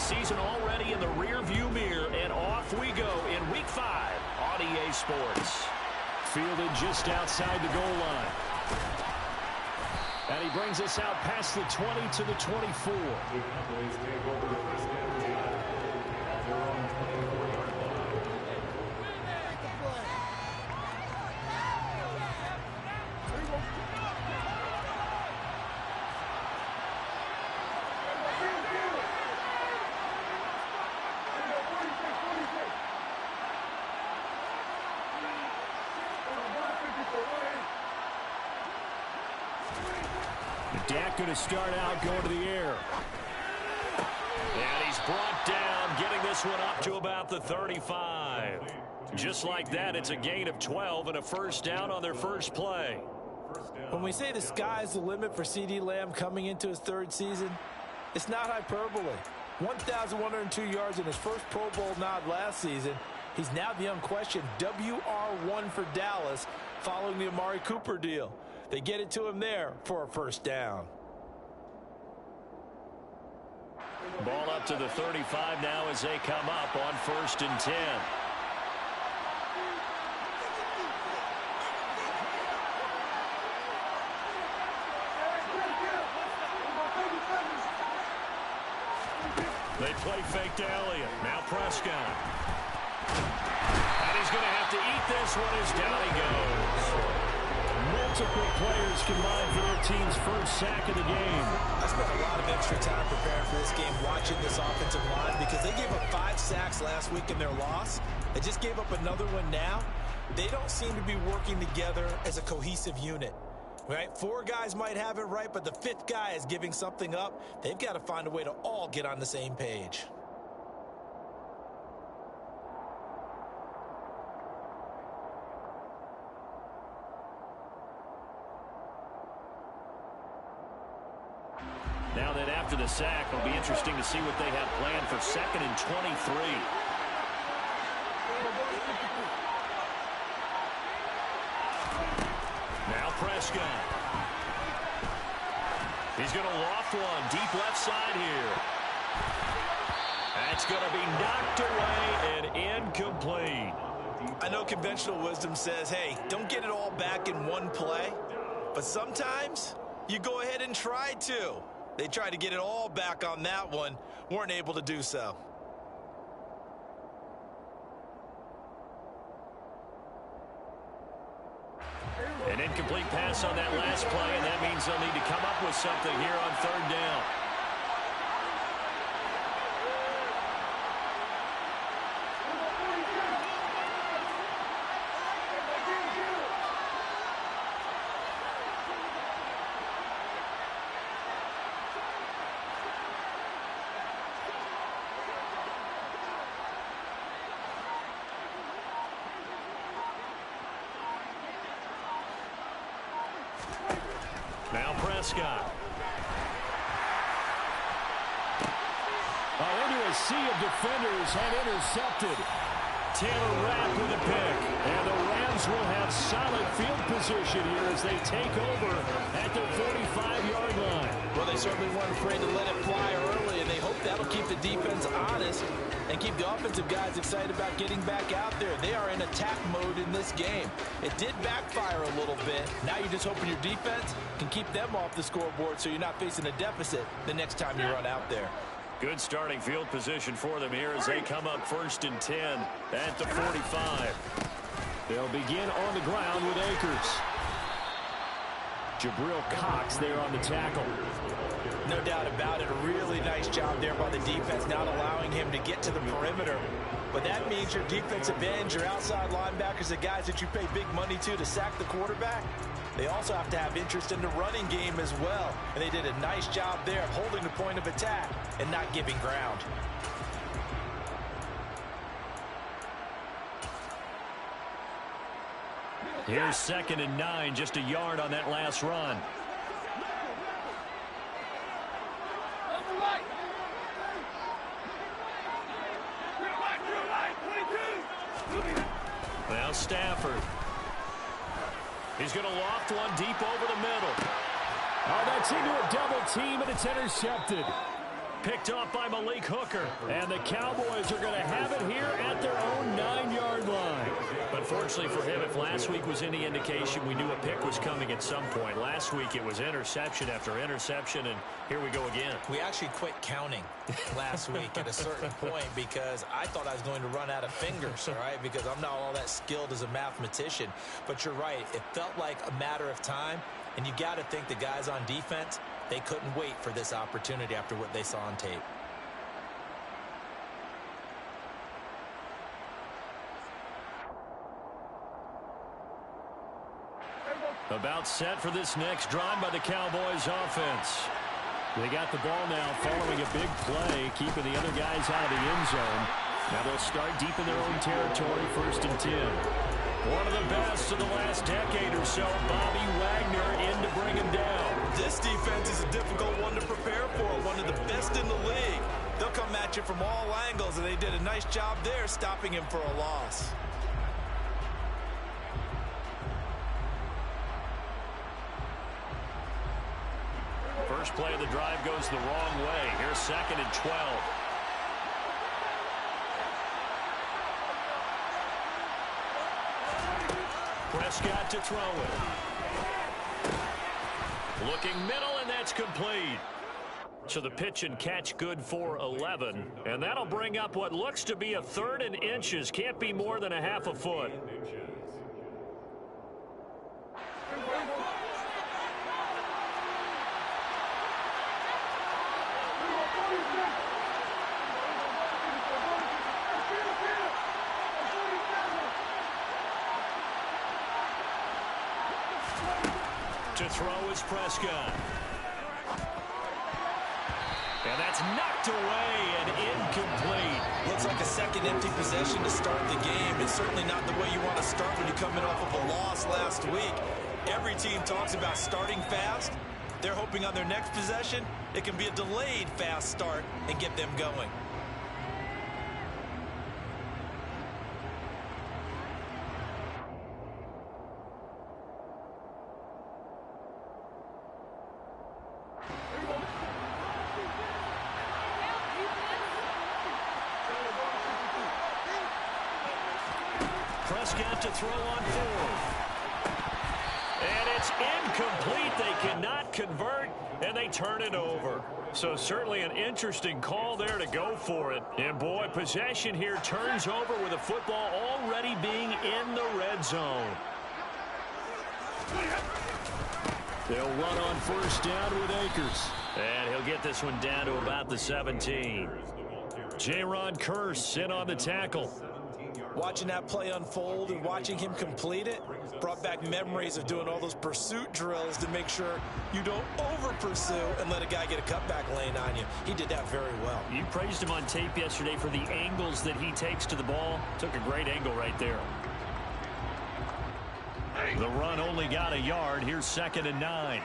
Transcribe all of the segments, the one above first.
season already in the rearview mirror, and off we go in Week 5 on EA Sports. Fielded just outside the goal line. And he brings us out past the 20 to the 24. Dak going to start out going to the air. And he's brought down, getting this one up to about the 35. Just like that, it's a gain of 12 and a first down on their first play. When we say the sky's the limit for CeeDee Lamb coming into his third season, it's not hyperbole. 1,102 yards in his first Pro Bowl nod last season. He's now the unquestioned WR1 for Dallas following the Amari Cooper deal. They get it to him there for a first down. Ball up to the 35 now as they come up on 1st and 10. They play fake to Elliott. Now Prescott. And he's going to have to eat this one as down he goes. Multiple players combined for their team's first sack of the game. I spent a lot of extra time preparing for this game, watching this offensive line, because they gave up 5 sacks last week in their loss. They just gave up another one now. They don't seem to be working together as a cohesive unit. Right? 4 guys might have it right, but the 5th guy is giving something up. They've got to find a way to all get on the same page. Now that after the sack, it'll be interesting to see what they have planned for 2nd and 23. Now Prescott. He's going to loft one deep left side here. That's going to be knocked away and incomplete. I know conventional wisdom says, hey, don't get it all back in one play. But sometimes you go ahead and try to. They tried to get it all back on that one. Weren't able to do so. An incomplete pass on that last play, and that means they'll need to come up with something here on 3rd down. Now Prescott. Into a sea of defenders and intercepted. Taylor Rapp with a pick. And the Rams will have solid field position here as they take over at the 45-yard line. Well, they certainly weren't afraid to let it fly early, and they hope that'll keep the defense honest and keep the offensive guys excited about getting back out there. They are in attack mode in this game. It did backfire a little bit. Now you're just hoping your defense can keep them off the scoreboard so you're not facing a deficit the next time you run out there. Good starting field position for them here as they come up 1st and 10 at the 45. They'll begin on the ground with Akers. Jabril Cox there on the tackle. No doubt about it. A really nice job there by the defense, not allowing him to get to the perimeter. But that means your defensive ends, your outside linebackers, the guys that you pay big money to sack the quarterback, they also have to have interest in the running game as well. And they did a nice job there of holding the point of attack and not giving ground. Here's 2nd and 9, just a yard on that last run. Now Stafford. He's going to loft one deep over the middle. Oh, that's into a double team, and it's intercepted. picked off by Malik Hooker. And the Cowboys are going to have it here at their own 9-yard line. But fortunately for him, if last week was any indication, we knew a pick was coming at some point. Last week it was interception after interception, and here we go again. We actually quit counting last week at a certain point because I thought I was going to run out of fingers, all right, because I'm not all that skilled as a mathematician. But you're right. It felt like a matter of time, and you got to think the guys on defense, they couldn't wait for this opportunity after what they saw on tape. About set for this next drive by the Cowboys offense. They got the ball now following a big play, keeping the other guys out of the end zone. Now they'll start deep in their own territory, 1st and 10. One of the best of the last decade or so, Bobby Wagner in to bring him down. This defense is a difficult one to prepare for, one of the best in the league. They'll come at you from all angles, and they did a nice job there stopping him for a loss. First play of the drive goes the wrong way. Here's 2nd and 12. Prescott to throw it. Looking middle, and that's complete. So the pitch and catch good for 11. And that'll bring up what looks to be a 3rd and inches. Can't be more than a half a foot. To throw is Prescott. And that's knocked away and incomplete. Looks like a second empty possession to start the game. It's certainly not the way you want to start when you're coming off of a loss last week. Every team talks about starting fast. They're hoping on their next possession, it can be a delayed fast start and get them going. Prescott to throw on 4th. And it's incomplete. They cannot convert, and they turn it over. So certainly an interesting call there to go for it. And boy, possession here turns over with the football already being in the red zone. They'll run on 1st down with Akers. And he'll get this one down to about the 17. Jaron Kearse in on the tackle. Watching that play unfold and watching him complete it brought back memories of doing all those pursuit drills to make sure you don't over-pursue and let a guy get a cutback lane on you. He did that very well. You praised him on tape yesterday for the angles that he takes to the ball. Took a great angle right there. The run only got a yard. Here's 2nd and 9.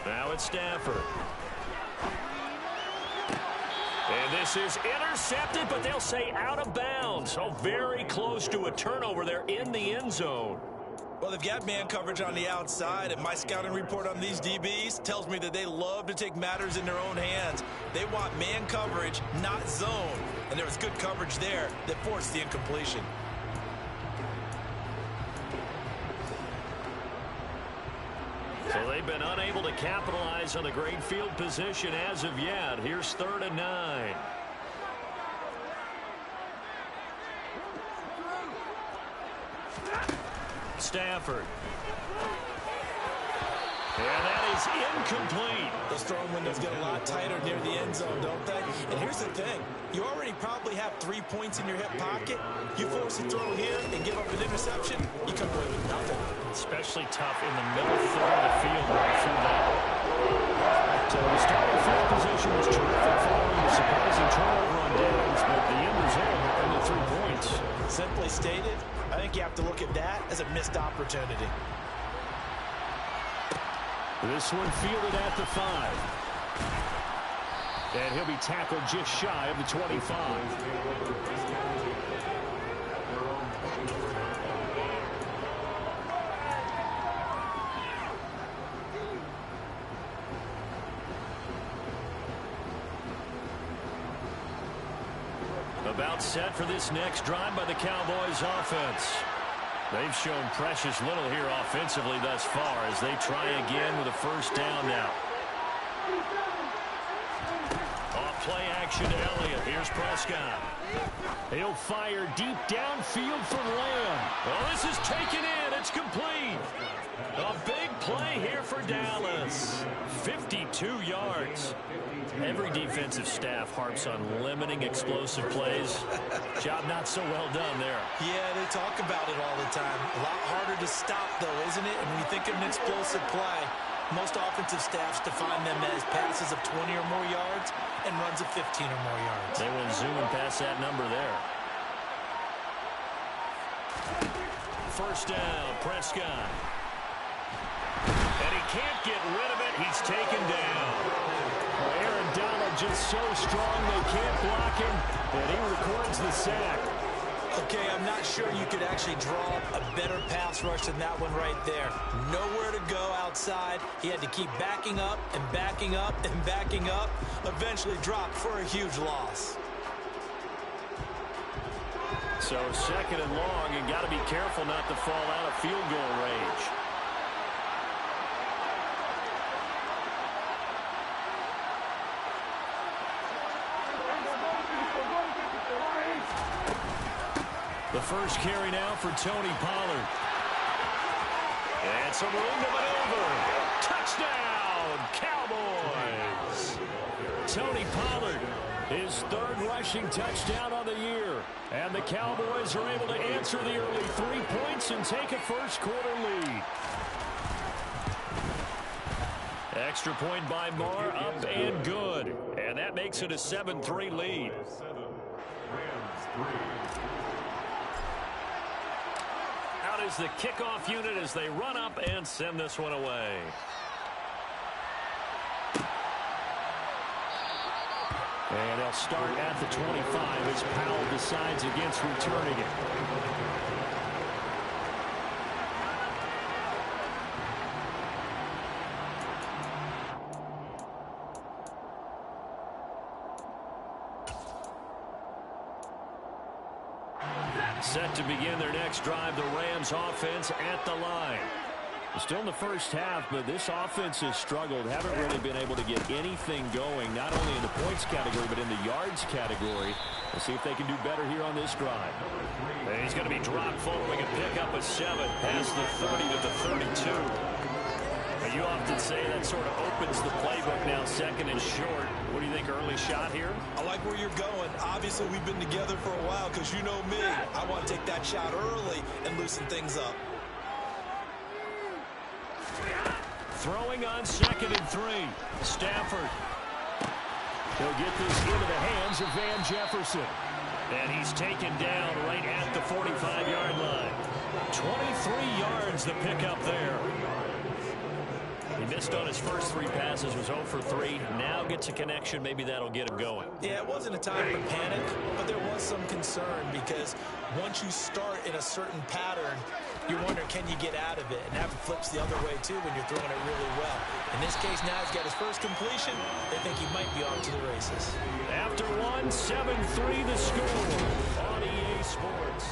Now it's Stafford. And this is intercepted, but they'll say out of bounds. So very close to a turnover there in the end zone. Well, they've got man coverage on the outside, and my scouting report on these DBs tells me that they love to take matters in their own hands. They want man coverage, not zone. And there was good coverage there that forced the incompletion. So they've been unable to capitalize on a great field position as of yet. Here's 3rd and 9. Stafford. And that is incomplete. Those throwing windows get a lot tighter near the end zone, don't they? And here's the thing. You already probably have 3 points in your hip pocket. You force a throw here and give up an interception, you come away with nothing. Especially tough in the middle third of the field right through that. So the starting field position was terrific following a surprising turnover on downs, but the end result only 3 points. Simply stated, I think you have to look at that as a missed opportunity. This one fielded at the 5. And he'll be tackled just shy of the 25. About set for this next drive by the Cowboys offense. They've shown precious little here offensively thus far as they try again with a first down now. Off play action to Elliott. Here's Prescott. He'll fire deep downfield for Lamb. Well, this is taken in. It's complete. A big play here for Dallas. 52 yards. Every defensive staff harps on limiting explosive plays. Job not so well done there. Yeah, they talk about it all the time. A lot harder to stop, though, isn't it? And when you think of an explosive play, most offensive staffs define them as passes of 20 or more yards and runs of 15 or more yards. They went zooming past that number there. First down, Prescott. And he can't get rid of it. He's taken down. Aaron Donald just so strong they can't block him, and he records the sack. Okay, I'm not sure you could actually draw a better pass rush than that one right there. Nowhere to go outside. He had to keep backing up and backing up and backing up. Eventually dropped for a huge loss. So second and long, and got to be careful not to fall out of field goal range. The first carry now for Tony Pollard. And some room to maneuver. Touchdown, Cowboys. Tony Pollard, his third rushing touchdown on the year. And the Cowboys are able to answer the early 3 points and take a first-quarter lead. Extra point by Marr, up and good. And that makes it a 7-3 lead. Out is the kickoff unit as they run up and send this one away. And they'll start at the 25 as Powell decides against returning it. Set to begin their next drive, the Rams offense at the line. Still in the first half, but this offense has struggled. Haven't really been able to get anything going, not only in the points category, but in the yards category. We'll see if they can do better here on this drive. And he's going to be dropped following a pickup of 7 past the 30 to the 32. You often say that sort of opens the playbook now, second and short. What do you think, early shot here? I like where you're going. Obviously, we've been together for a while because you know me. I want to take that shot early and loosen things up. Throwing on 2nd and 3. Stafford. He'll get this into the hands of Van Jefferson. And he's taken down right at the 45-yard line. 23 yards the pickup there. He missed on his first 3 passes, was 0 for 3. Now gets a connection. Maybe that'll get him going. Yeah, it wasn't a time for panic, but there was some concern because once you start in a certain pattern, you wonder, can you get out of it? And that flips the other way, too, when you're throwing it really well. In this case, now he's got his first completion. They think he might be off to the races. After 1, 7-3 the score on EA Sports.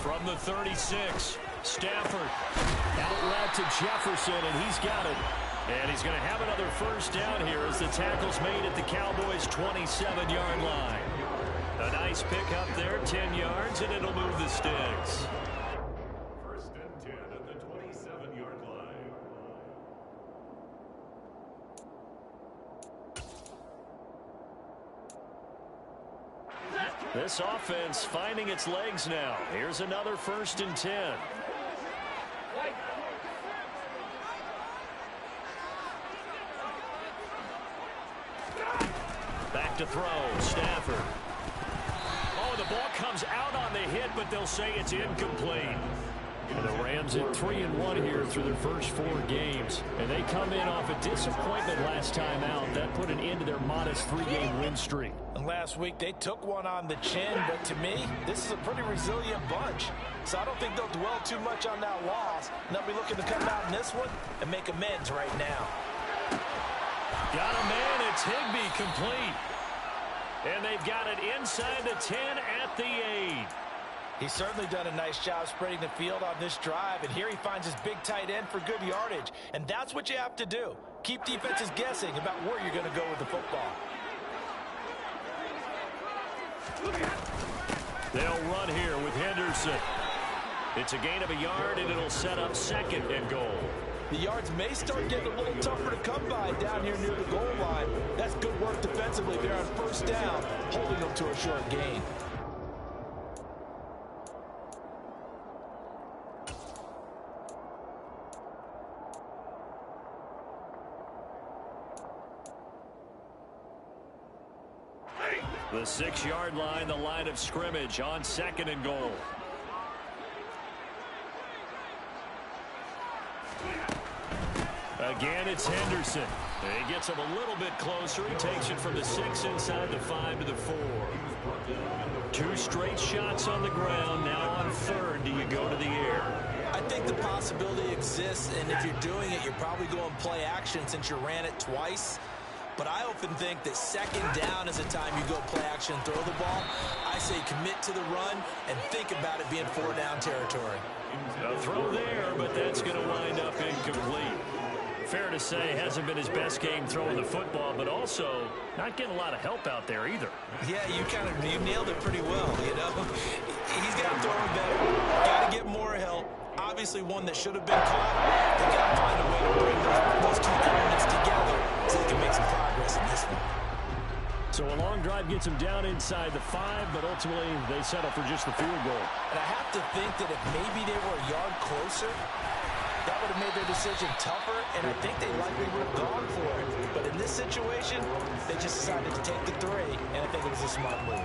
From the 36, Stafford. Outlet to Jefferson, and he's got it. And he's going to have another first down here as the tackle's made at the Cowboys' 27-yard line. A nice pickup there, 10 yards, and it'll move the sticks. First and 10 at the 27-yard line. This offense finding its legs now. Here's another 1st and 10. Back to throw, Stafford. Oh, the Ball comes out on the hit, but they'll say it's incomplete. And the Rams at 3-1 here through their first 4 games. And they come in off a disappointment last time out. That put an end to their modest 3-game win streak. And last week they took one on the chin, but to me, this is a pretty resilient bunch. So I don't think they'll dwell too much on that loss. And they'll be looking to come out in this one and make amends right now. Got a man, it's Higbee, complete. And they've got it inside the 10 at the 8. He's certainly done a nice job spreading the field on this drive, and here he finds his big tight end for good yardage. And that's what you have to do. Keep defenses guessing about where you're going to go with the football. They'll run here with Henderson. It's a gain of a yard, and it'll set up 2nd and goal. The yards may start getting a little tougher to come by down here near the goal line. That's good work defensively there on 1st down, holding them to a short gain. The 6-yard line, the line of scrimmage on 2nd and goal. Again, it's Henderson. He gets him a little bit closer. He takes it from the 6 inside the 5 to the 4. 2 straight shots on the ground. Now on 3rd, do you go to the air? I think the possibility exists, and if you're doing it, you're probably going play action since you ran it twice. But I often think that 2nd down is a time you go play action and throw the ball. I say commit to the run and think about it being 4-down territory. A throw there, but that's going to wind up incomplete. Fair to say, hasn't been his best game throwing the football, but also not getting a lot of help out there either. Yeah, you nailed it pretty well, you know. He's got to throw it better. Got to get more help. Obviously one that should have been caught. They got to find a way to bring those 2 components together so they can make some progress in this one. So a long drive gets them down inside the 5, but ultimately they settle for just the field goal. And I have to think that if maybe they were a yard closer, that would have made their decision tougher, and I think they likely would have gone for it. But in this situation, they just decided to take the 3, and I think it was a smart move.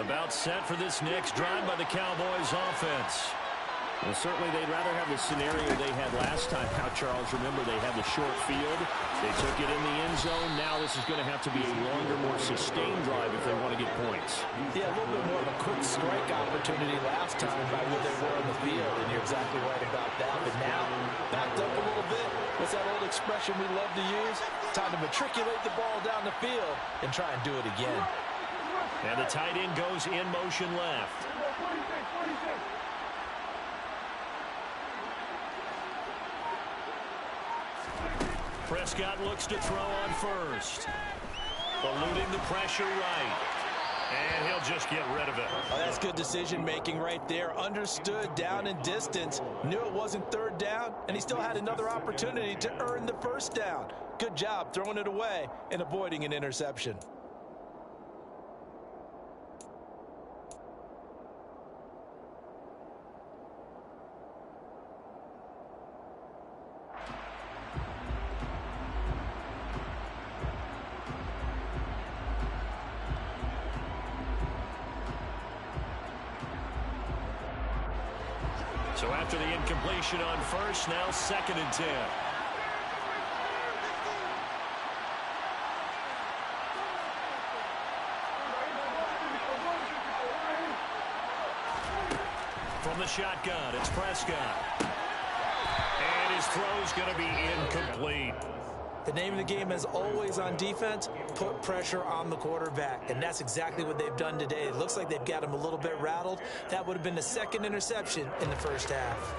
About set for this next drive by the Cowboys offense. Well, certainly they'd rather have the scenario they had last time out, Charles. Remember, they had the short field. They took it in the end zone. Now this is going to have to be a longer, more sustained drive if they want to get points. Yeah, a little bit more of a quick strike opportunity last time by where they were on the field, and you're exactly right about that. But now, backed up a little bit. What's that old expression we love to use? Time to matriculate the ball down the field and try and do it again. And the tight end goes in motion left. Prescott looks to throw on 1st. Eluding the pressure right. And he'll just get rid of it. Oh, that's good decision-making right there. Understood down and distance. Knew it wasn't 3rd down, and he still had another opportunity to earn the 1st down. Good job throwing it away and avoiding an interception. So after the incompletion on 1st, now 2nd and 10. From the shotgun, it's Prescott. And his throw's going to be incomplete. The name of the game is always on defense, put pressure on the quarterback. And that's exactly what they've done today. It looks like they've got him a little bit rattled. That would have been the 2nd interception in the 1st half.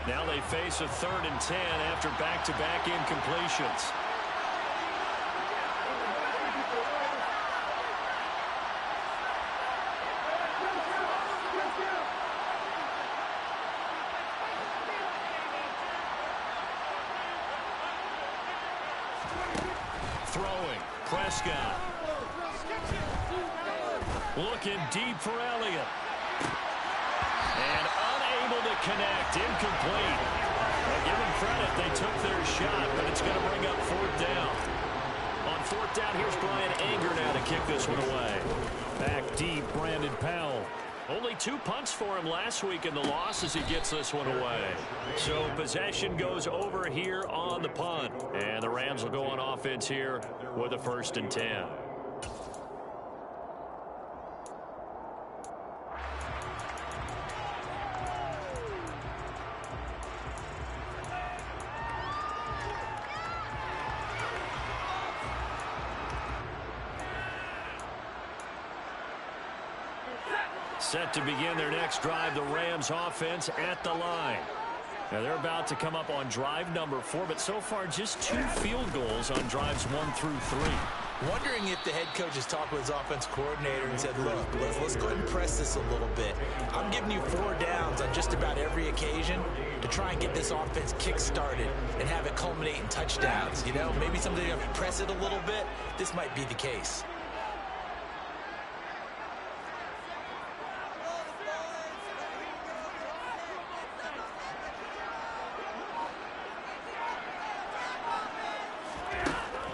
Now they face a 3rd and 10 after back-to-back incompletions. Throwing. Prescott. Looking deep for Elliott. And unable to connect. Incomplete. Well, give them credit. They took their shot, but it's going to bring up fourth down. On fourth down, here's Brian Anger now to kick this one away. Back deep, Brandon Powell. Only 2 punts for him last week in the loss as he gets this one away. So possession goes over here on the punt. And the Rams will go on offense here with a 1st and 10. Set to begin their next drive, the Rams offense at the line. Now they're about to come up on drive number 4, but so far just 2 field goals on drives 1 through 3. Wondering if the head coach has talked with his offense coordinator and said, look, let's go ahead and press this a little bit. I'm giving you 4 downs on just about every occasion to try and get this offense kick-started and have it culminate in touchdowns. You know, maybe something if you press it a little bit, this might be the case.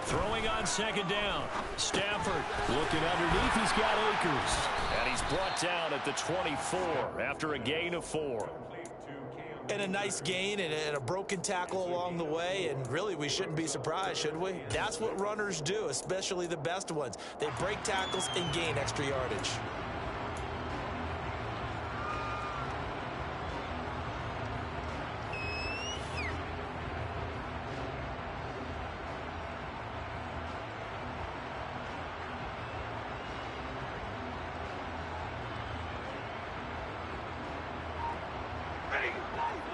Throwing on 2nd down. Stafford looking underneath. He's got Akers. And he's brought down at the 24 after a gain of 4. And a nice gain and a broken tackle along the way. And really, we shouldn't be surprised, should we? That's what runners do, especially the best ones. They break tackles and gain extra yardage.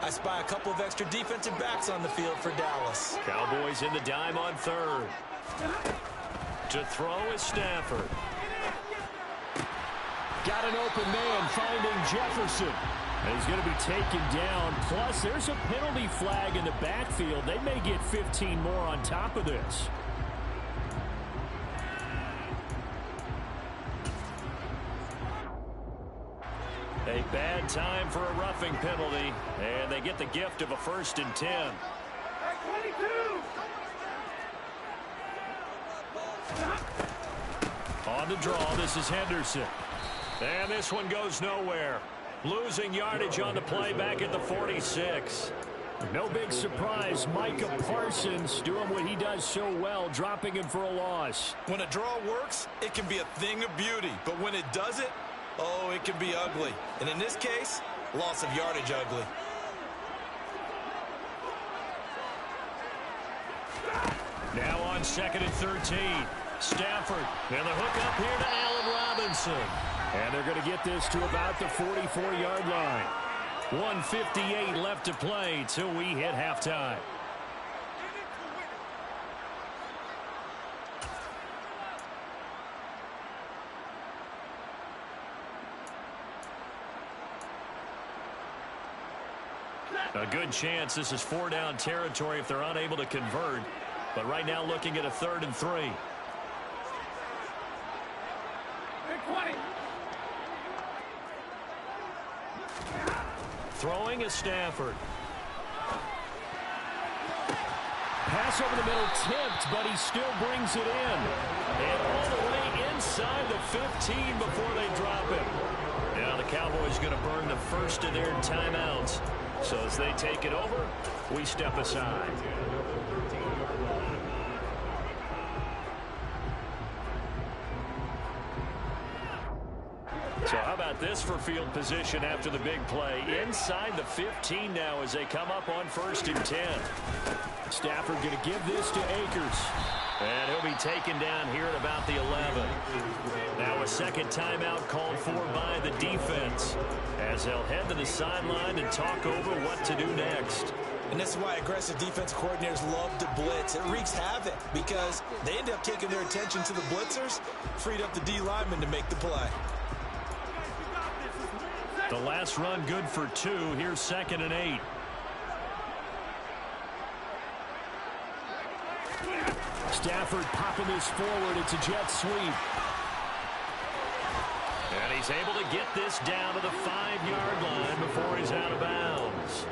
I spy a couple of extra defensive backs on the field for Dallas. Cowboys in the dime on 3rd. To throw is Stafford. Got an open man finding Jefferson. And he's going to be taken down. Plus, there's a penalty flag in the backfield. They may get 15 more on top of this. A bad time for a roughing penalty, and they get the gift of a 1st and 10. On the draw, this is Henderson. And this one goes nowhere. Losing yardage on the play back at the 46. No big surprise, Micah Parsons doing what he does so well, dropping him for a loss. When a draw works, it can be a thing of beauty. But when it doesn't, oh, it can be ugly. And in this case, loss of yardage ugly. Now on 2nd and 13. Stafford. And the hook up here to Allen Robinson. And they're going to get this to about the 44-yard line. 1:58 left to play till we hit halftime. A good chance this is 4-down territory if they're unable to convert. But right now looking at a 3rd and 3. Throwing is Stafford. Pass over the middle tipped, but he still brings it in. And all the way inside the 15 before they drop him. Now the Cowboys going to burn the first of their timeouts. So as they take it over, we step aside. So how about this for field position after the big play? Inside the 15 now as they come up on 1st and 10. Stafford going to give this to Akers. And he'll be taken down here at about the 11. Now a second timeout called for by the defense as they'll head to the sideline and talk over what to do next. And this is why aggressive defense coordinators love to blitz. It wreaks havoc because they end up taking their attention to the blitzers, freed up the D lineman to make the play. The last run good for 2. Here's 2nd and 8. Stafford popping this forward. It's a jet sweep. And he's able to get this down to the 5-yard line before he's out of bounds.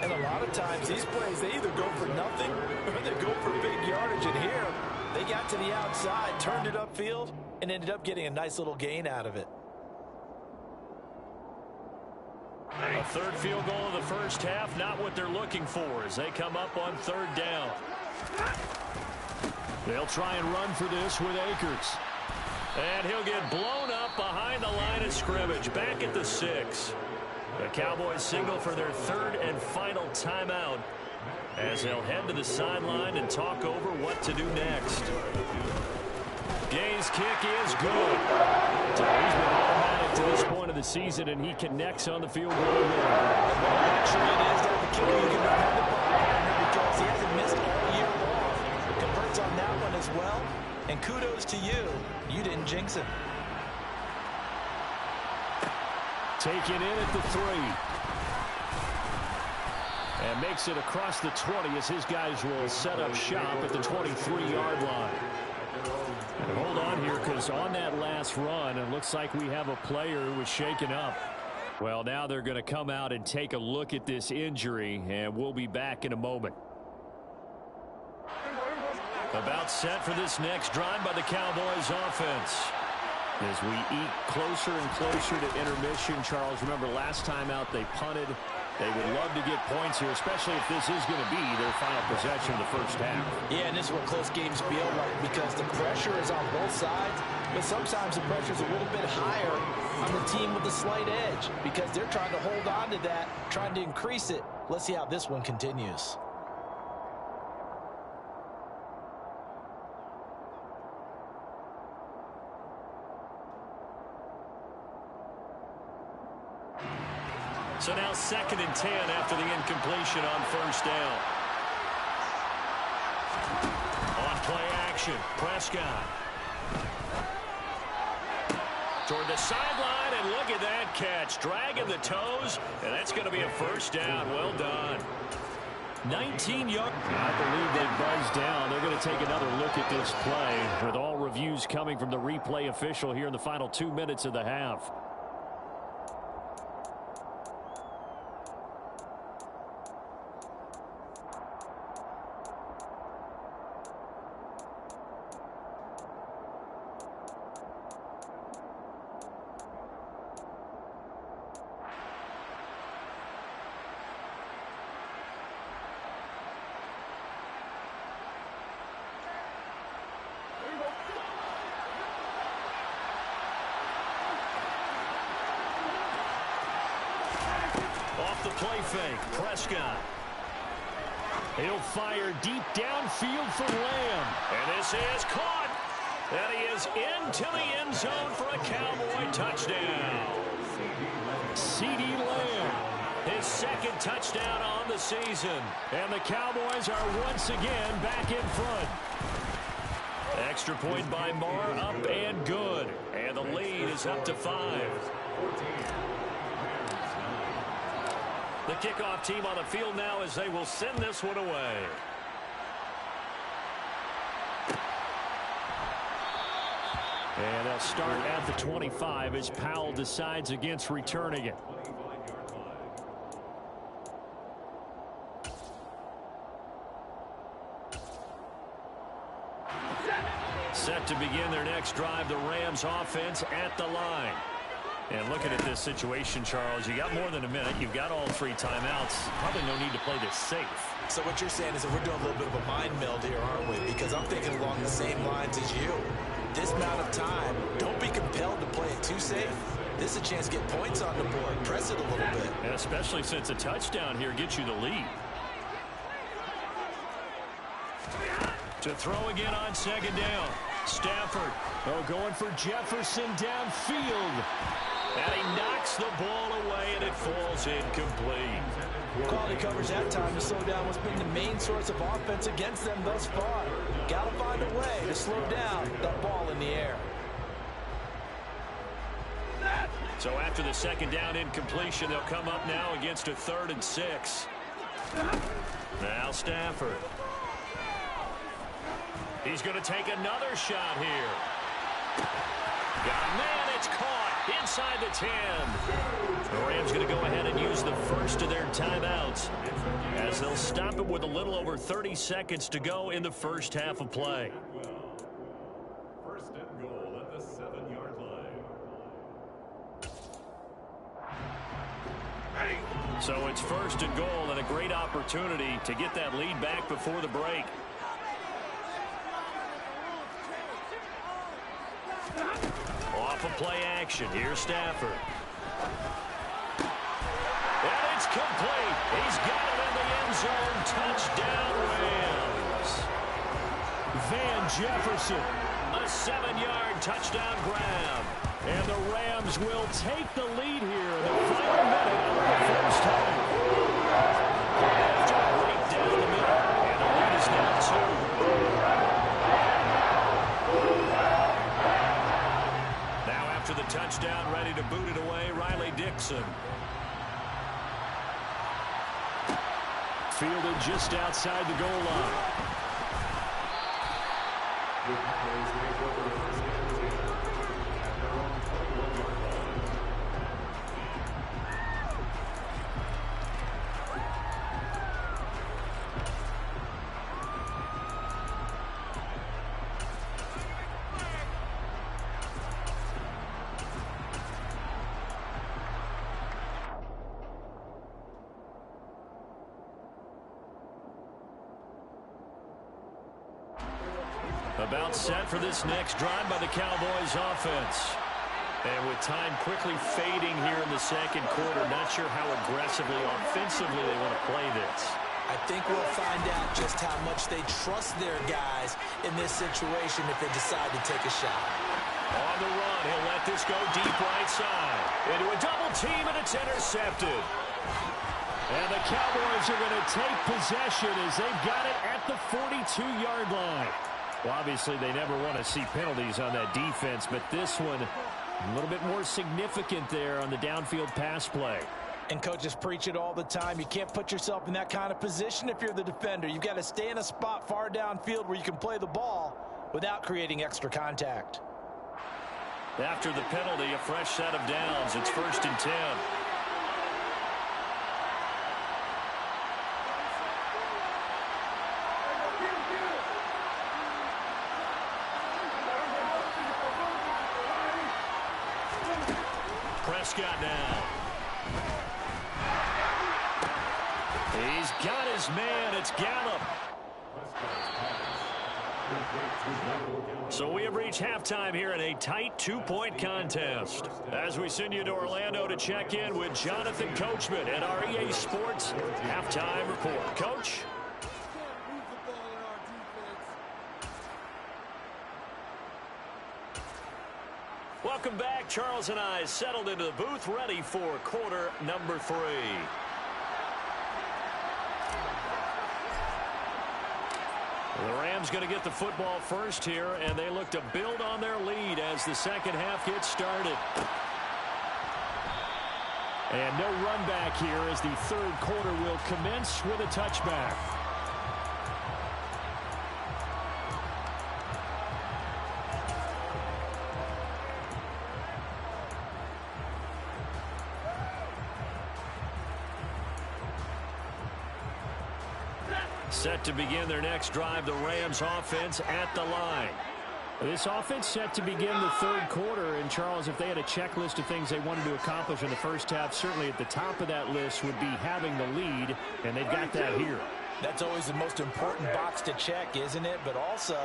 And a lot of times these plays, they either go for nothing or they go for big yardage. And here, they got to the outside, turned it upfield, and ended up getting a nice little gain out of it. A third field goal of the first half, not what they're looking for as they come up on 3rd down. They'll try and run for this with Akers. And he'll get blown up behind the line of scrimmage, back at the 6. The Cowboys signal for their 3rd and final timeout as they'll head to the sideline and talk over what to do next. Gay's kick is good. So he's been automatic to this point of the season, and he connects on the field goal. Actually, it is that the kicker you can depend upon because he hasn't missed all year long. Converts on that one as well. And kudos to you. You didn't jinx him. Taken in at the 3. And makes it across the 20 as his guys will set up shop at the 23-yard line. And hold on here, because on that last run, it looks like we have a player who was shaken up. Well, now they're going to come out and take a look at this injury, and we'll be back in a moment. About set for this next drive by the Cowboys offense. As we eat closer and closer to intermission, Charles, remember last time out they punted. They would love to get points here, especially if this is going to be their final possession of the first half. Yeah, and this is what close games feel like because the pressure is on both sides, but sometimes the pressure is a little bit higher on the team with the slight edge because they're trying to hold on to that, trying to increase it. Let's see how this one continues. So now 2nd and 10 after the incompletion on 1st down. On play action, Prescott. Toward the sideline, and look at that catch. Dragging the toes, and that's going to be a 1st down. Well done. 19 yards. I believe they buzzed down. They're going to take another look at this play with all reviews coming from the replay official here in the final 2 minutes of the half. Play fake, Prescott. He'll fire deep downfield for Lamb. And this is caught. And he is into the end zone for a Cowboy touchdown. CeeDee Lamb. His 2nd touchdown on the season. And the Cowboys are once again back in front. Extra point by Marr, up and good. And the lead is up to 5. The kickoff team on the field now as they will send this one away. And they'll start at the 25 as Powell decides against returning it. Set to begin their next drive, the Rams offense at the line. And looking at this situation, Charles, you got more than a minute. You've got all 3 timeouts. Probably no need to play this safe. So what you're saying is that we're doing a little bit of a mind meld here, aren't we? Because I'm thinking along the same lines as you. This amount of time, don't be compelled to play it too safe. This is a chance to get points on the board. Press it a little bit. And especially since a touchdown here gets you the lead. To throw again on 2nd down. Stafford. Oh, going for Jefferson downfield. And he knocks the ball away, and it falls incomplete. Quality coverage that time to slow down what's been the main source of offense against them thus far. Got to find a way to slow down the ball in the air. So after the 2nd down incompletion, they'll come up now against a 3rd and 6. Now Stafford. He's going to take another shot here. Got a man, it's caught inside the 10. The Rams going to go ahead and use the first of their timeouts as they'll stop it with a little over 30 seconds to go in the first half of play. First and goal at the 7-yard line. So it's first and goal and a great opportunity to get that lead back before the break. Off of play action. Here's Stafford. And it's complete. He's got it in the end zone. Touchdown, Rams. Van Jefferson. A 7-yard touchdown grab. And the Rams will take the lead here in the final minute of the first half. Right down the middle. And the lead is now 2. To the touchdown, ready to boot it away, Riley Dixon. Fielded just outside the goal line. About set for this next drive by the Cowboys offense. And with time quickly fading here in the second quarter, not sure how aggressively, offensively they want to play this. I think we'll find out just how much they trust their guys in this situation if they decide to take a shot. On the run, he'll let this go deep right side. Into a double team, and it's intercepted. And the Cowboys are going to take possession as they've got it at the 42-yard line. Well, obviously, they never want to see penalties on that defense, but this one a little bit more significant there on the downfield pass play. And coaches preach it all the time. You can't put yourself in that kind of position if you're the defender. You've got to stay in a spot far downfield where you can play the ball without creating extra contact. After the penalty, a fresh set of downs. It's 1st and 10. Prescott now. He's got his man. It's Gallup. So we have reached halftime here in a tight 2-point contest. As we send you to Orlando to check in with Jonathan Coachman at our EA Sports Halftime Report. Coach? Welcome back. Charles and I settled into the booth, ready for quarter number 3. The Rams going to get the football first here, and they look to build on their lead as the second half gets started. And no run back here as the third quarter will commence with a touchback. Set to begin their next drive, the Rams offense at the line. This offense set to begin the third quarter. And, Charles, if they had a checklist of things they wanted to accomplish in the first half, certainly at the top of that list would be having the lead, and they've got that here. That's always the most important box to check, isn't it? But also,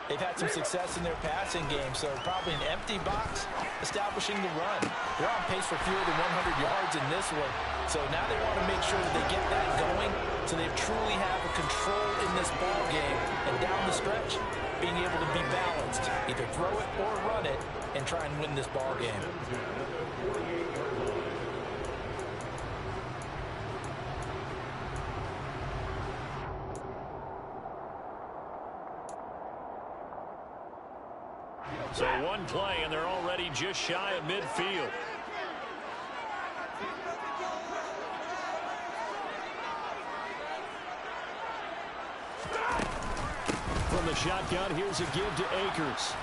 they've had some success in their passing game, so probably an empty box establishing the run. They're on pace for fewer than 100 yards in this one, so now they want to make sure that they get that going so they truly have a control in this ball game, and down the stretch, being able to be balanced, either throw it or run it, and try and win this ball game. So one play, and they're already just shy of midfield. From from the shotgun. Here's a give to Akers.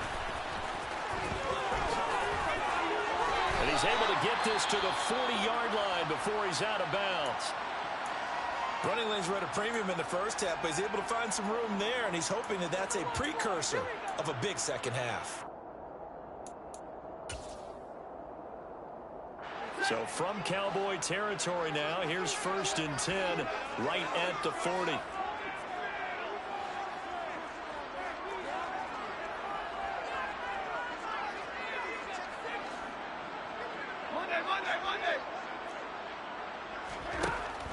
And he's able to get this to the 40-yard line before he's out of bounds. Running lanes were at a premium in the first half, but he's able to find some room there, and he's hoping that that's a precursor of a big second half. So from Cowboy territory now, here's 1st and 10 right at the 40.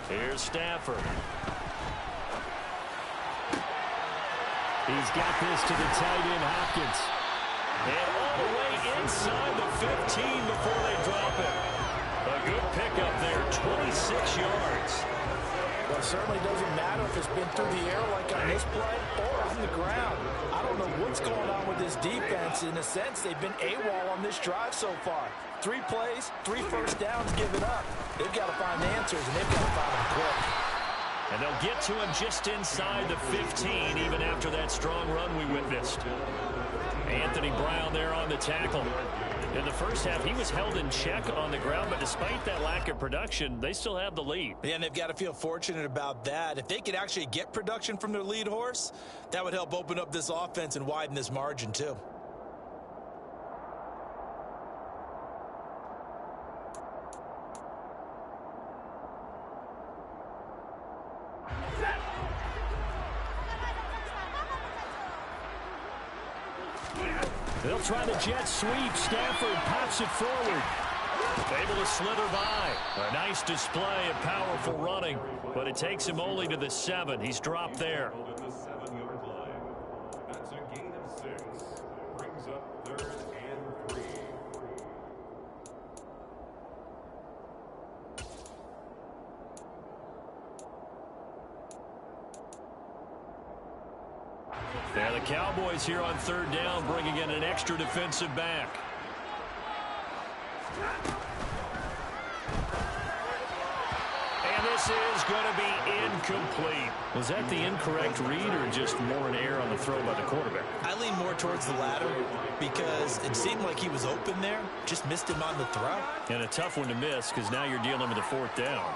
Here's Stafford. He's got this to the tight end, Hopkins. And all the way inside the 15 before they drop it. A good pickup there, 26 yards. Well, it certainly doesn't matter if it's been through the air like on this play or on the ground. I don't know what's going on with this defense. In a sense, they've been AWOL on this drive so far. 3 plays, 3 first downs given up. They've got to find answers, and they've got to find them quick. And they'll get to him just inside the 15, even after that strong run we witnessed. Anthony Brown there on the tackle. In the first half, he was held in check on the ground, but despite that lack of production, they still have the lead. Yeah, and they've got to feel fortunate about that. If they could actually get production from their lead horse, that would help open up this offense and widen this margin too. They'll try the jet sweep. Stafford pops it forward. Able to slither by. A nice display of powerful running, but it takes him only to the 7. He's dropped there. At the 7-yard line. That's a gain of 6. Brings up 3rd and 3. There the Cowboys here on 3rd down, bringing in an extra defensive back. And this is going to be incomplete. Was that the incorrect read or just more an error on the throw by the quarterback? I lean more towards the latter because it seemed like he was open there, just missed him on the throw. And a tough one to miss because now you're dealing with a 4th down.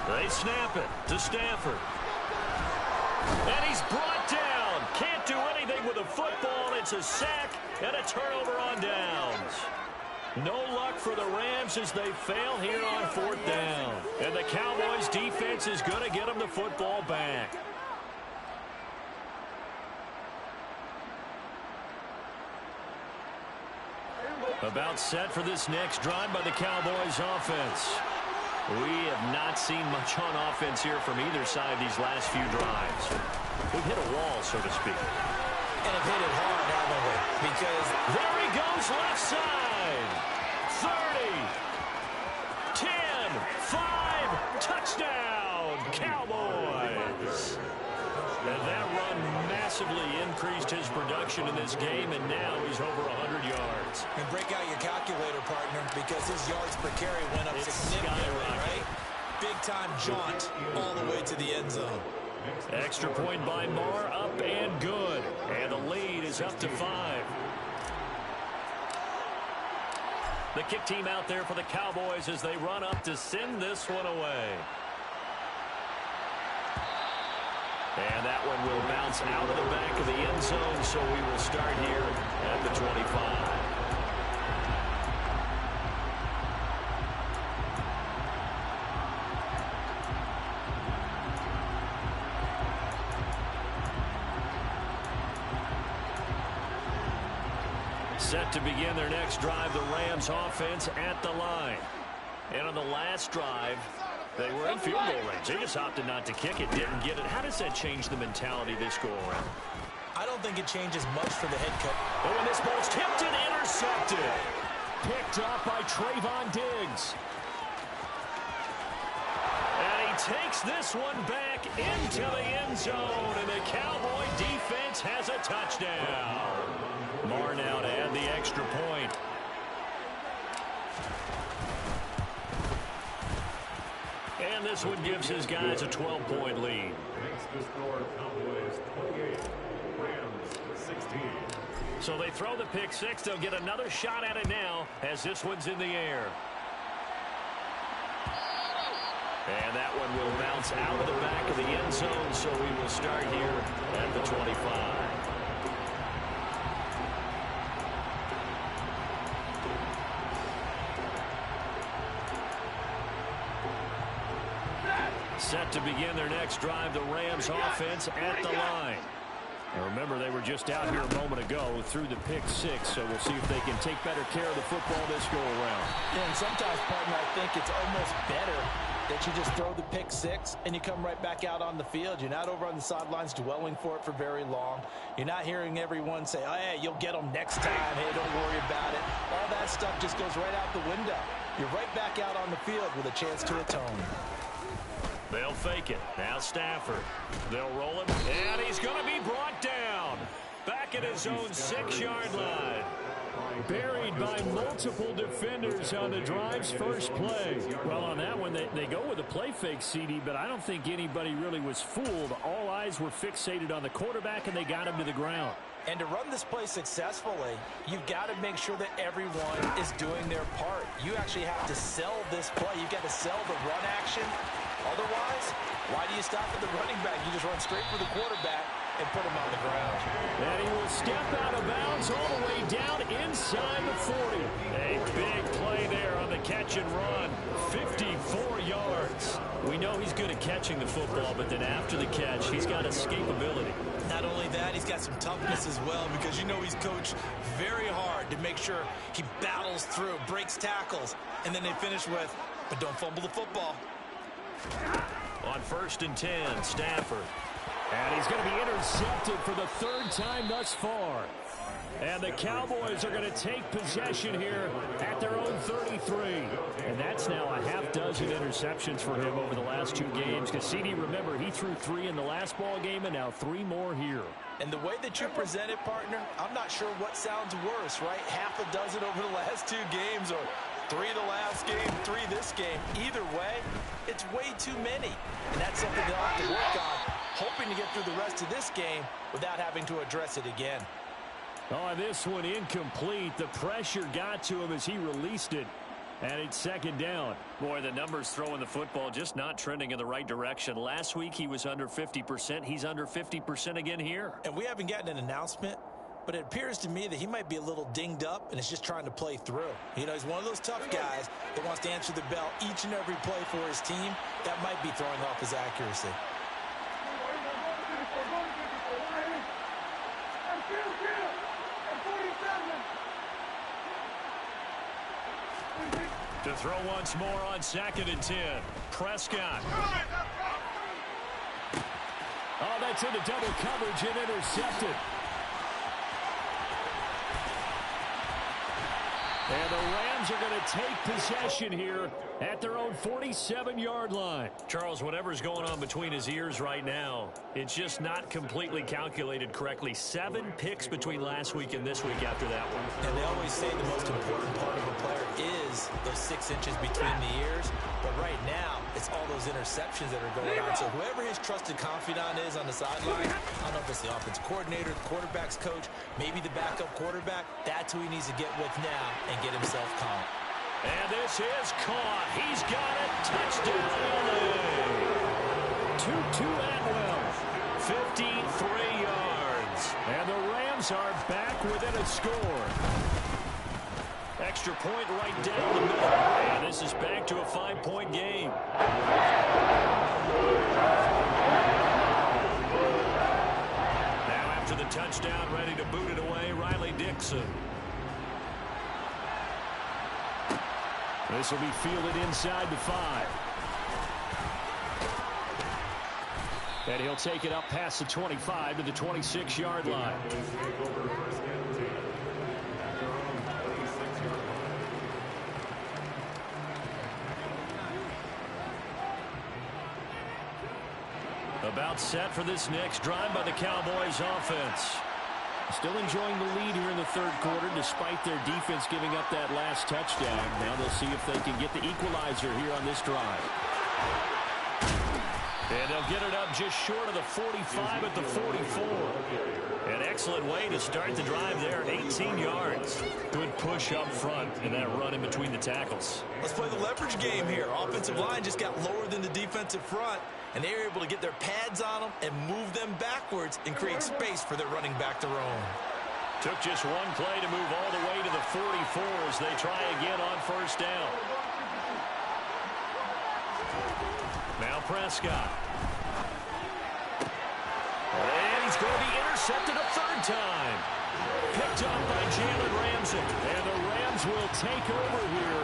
They snap it to Stafford. And he's brought down. Can't do anything with a football. It's a sack and a turnover on downs. No luck for the Rams as they fail here on 4th down. And the Cowboys defense is going to get them the football back. About set for this next drive by the Cowboys offense. We have not seen much on offense here from either side these last few drives. We've hit a wall, so to speak. And have hit it hard, haven't we? Because there he goes left side. 30, 10, 5, touchdown, Cowboys. And that run massively increased his production in this game, and now he's over 100 yards. And break out your calculator, partner, because his yards per carry went up significantly, right? Big-time jaunt all the way to the end zone. Extra point by Marr, up and good. And the lead is up to 5. The kick team out there for the Cowboys as they run up to send this one away. And that one will bounce out of the back of the end zone, so we will start here at the 25. Set to begin their next drive, the Rams offense at the line. And on the last drive, they were in field goal range. They just opted not to kick it, didn't get it. How does that change the mentality this go around? I don't think it changes much for the head coach. Oh, and this ball's tipped and intercepted. Picked up by Trayvon Diggs. And he takes this one back into the end zone, and the Cowboy defense has a touchdown. Marr now to add the extra point. And this one gives his guys a 12-point lead. Makes the score Cowboys 28, Rams 16. So they throw the pick six. They'll get another shot at it now as this one's in the air. And that one will bounce out of the back of the end zone, so we will start here at the 25. Set to begin their next drive, the Rams offense at the line. And remember, they were just out here a moment ago through the pick six, so we'll see if they can take better care of the football this go-around. Yeah, and sometimes, partner, I think it's almost better that you just throw the pick six and you come right back out on the field. You're not over on the sidelines dwelling for it for very long. You're not hearing everyone say, oh, yeah, you'll get them next time. Hey, don't worry about it. All that stuff just goes right out the window. You're right back out on the field with a chance to atone. They'll fake it. Now Stafford. They'll roll him, and he's going to be brought down. Back at his own 6-yard line. Buried by multiple defenders on the drive's first play. Well, on that one, they go with a play fake, CD, but I don't think anybody really was fooled. All eyes were fixated on the quarterback, and they got him to the ground. And to run this play successfully, you've got to make sure that everyone is doing their part. You actually have to sell this play. You've got to sell the run action. Otherwise, why do you stop at the running back? You just run straight for the quarterback and put him on the ground. And he will step out of bounds all the way down inside the 40. A big play there on the catch and run. 54 yards. We know he's good at catching the football, but then after the catch, he's got escapability. Not only that, he's got some toughness as well, because you know he's coached very hard to make sure he battles through, breaks tackles, and then they finish with, but don't fumble the football. On 1st and 10, Stafford. And he's going to be intercepted for the 3rd time thus far. And the Cowboys are going to take possession here at their own 33. And that's now a half dozen interceptions for him over the last 2 games. Because, CD, remember, he threw 3 in the last ball game and now 3 more here. And the way that you present it, partner, I'm not sure what sounds worse, right? Half a dozen over the last 2 games, or 3 the last game, 3 this game. Either way, it's way too many. And that's something they'll have to work on, hoping to get through the rest of this game without having to address it again. Oh, this one incomplete. The pressure got to him as he released it. And it's 2nd down. Boy, the numbers throwing the football just not trending in the right direction. Last week he was under 50%. He's under 50% again here. And we haven't gotten an announcement, but it appears to me that he might be a little dinged up and is just trying to play through. You know, he's one of those tough guys that wants to answer the bell each and every play for his team. That might be throwing off his accuracy. To throw once more on 2nd and 10. Prescott. Oh, that's into double coverage and intercepted. And the Rams are going to take possession here at their own 47-yard line. Charles, whatever's going on between his ears right now, it's just not completely calculated correctly. 7 picks between last week and this week after that one. And they always say the most important part of a player is those 6 inches between the ears. But right now, it's all those interceptions that are going on. So whoever his trusted confidant is on the sideline, I don't know if it's the offensive coordinator, the quarterback's coach, maybe the backup quarterback, that's who he needs to get with now and get himself calm. And this is caught. He's got it. Touchdown, LA. Tutu Atwell. 53 yards. And the Rams are back within a score. Extra point right down the middle. And this is back to a 5-point game. Now after the touchdown, ready to boot it away, Riley Dixon. This will be fielded inside the 5. And he'll take it up past the 25 to the 26-yard line. About set for this next drive by the Cowboys offense. Still enjoying the lead here in the third quarter despite their defense giving up that last touchdown. Now they'll see if they can get the equalizer here on this drive. And they'll get it up just short of the 45 at the 44. An excellent way to start the drive there, 18 yards. Good push up front and that run in between the tackles. Let's play the leverage game here. Offensive line just got lower than the defensive front, and they were able to get their pads on them and move them backwards and create space for their running back to roam. Took just one play to move all the way to the 44 as they try again on first down. Now Prescott. And he's going to be intercepted a third time. Picked up by Jalen Ramsey. And the Rams will take over here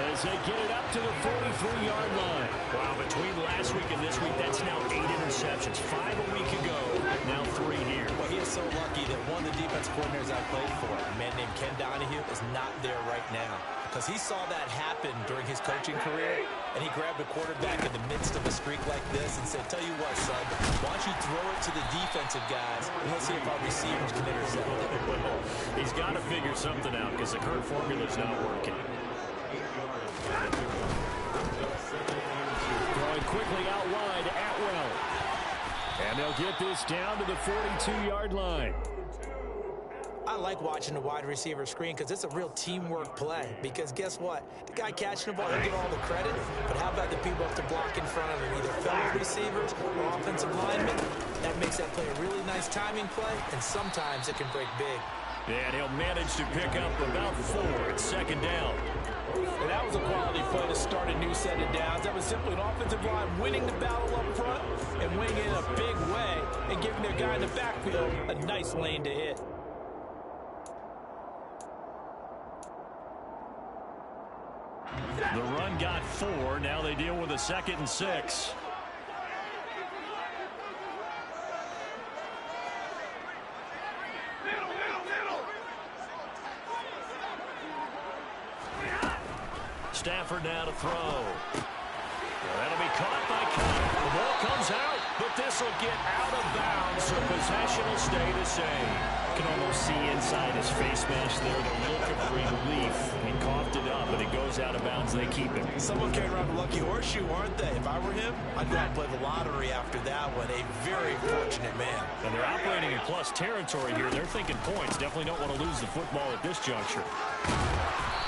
as they get it up to the 43-yard line. Wow, between last week and this week, that's now 8 interceptions. 5 a week ago, now 3 here. Well, he is so lucky that one of the defense coordinators I played for, a man named Ken Donahue, is not there right now. Because he saw that happen during his coaching career, and he grabbed a quarterback in the midst of a streak like this and said, tell you what, son, why don't you throw it to the defensive guys, and let's see if our receivers can intercept it. Well, he's got to figure something out because the current formula's not working. Throwing quickly out wide, Atwell. And they'll get this down to the 42-yard line. I like watching the wide receiver screen because it's a real teamwork play. Because guess what? The guy catching the ball, he'll get all the credit. But how about the people up to block in front of him? Either fellow receivers or offensive linemen. That makes that play a really nice timing play, and sometimes it can break big. Yeah, and he'll manage to pick up about 4 at second down. And that was a quality play to start a new set of downs. That was simply an offensive line winning the battle up front and winning it in a big way and giving their guy in the backfield a nice lane to hit. The run got 4. Now they deal with a 2nd and 6. Stafford now to throw. Well, that'll be caught by Cup. The ball comes out, but this will get out of bounds, so possession will stay the same. You can almost see inside his face mask there the look of relief. He coughed it up, but it goes out of bounds. They keep it. Someone carrying around a lucky horseshoe, aren't they? If I were him, I'd go out and play the lottery after that one. A very fortunate man. And they're operating in plus territory here. They're thinking points. Definitely don't want to lose the football at this juncture.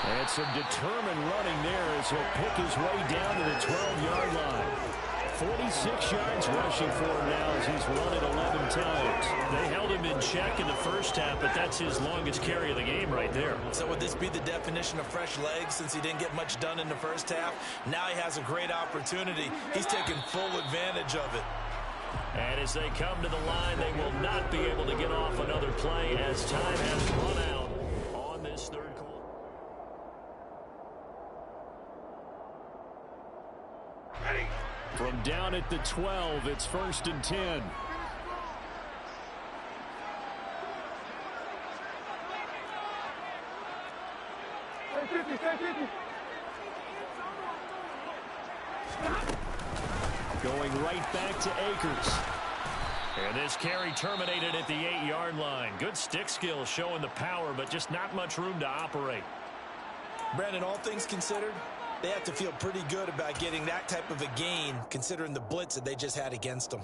And some determined running there as he'll pick his way down to the 12-yard line. 46 yards rushing for him now as he's run it 11 times. They held him in check in the first half, but that's his longest carry of the game right there. So would this be the definition of fresh legs since he didn't get much done in the first half? Now he has a great opportunity. He's taking full advantage of it. And as they come to the line, they will not be able to get off another play as time has run out on this third quarter. From down at the 12, it's 1st and 10. Going right back to Akers. And this carry terminated at the 8-yard line. Good stick skills showing the power, but just not much room to operate. Brandon, all things considered, they have to feel pretty good about getting that type of a gain considering the blitz that they just had against them.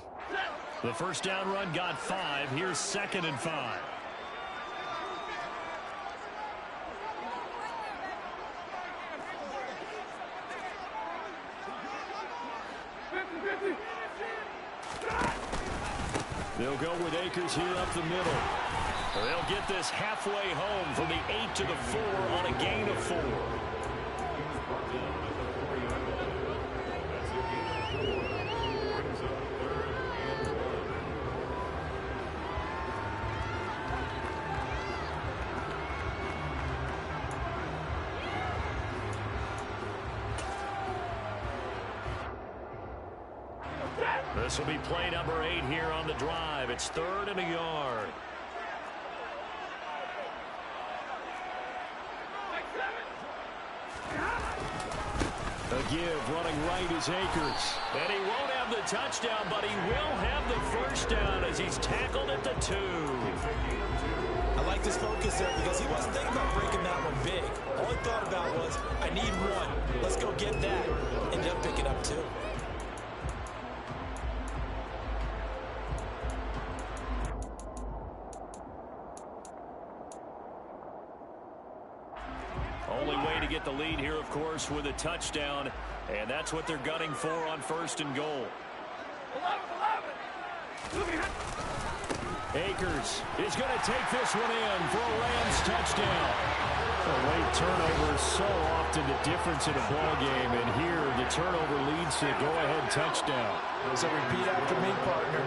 The first down run got 5. Here's 2nd and 5. They'll go with Akers here up the middle. They'll get this halfway home from the 8 to the 4 on a gain of 4. This will be play number 8 here on the drive. It's 3rd and a yard. give. Running right is Akers. And he won't have the touchdown, but he will have the first down as he's tackled at the 2. I like this focus there because he wasn't thinking about breaking that one big. All he thought about was, I need one. Let's go get that. Ended up picking up 2. Only way to get the lead here, of course, with a touchdown. And that's what they're gunning for on 1st and goal. Akers is going to take this one in for a Rams touchdown. Late turnovers so often the difference in a ball game, and here the turnover leads to a go-ahead touchdown. So repeat after me, partner.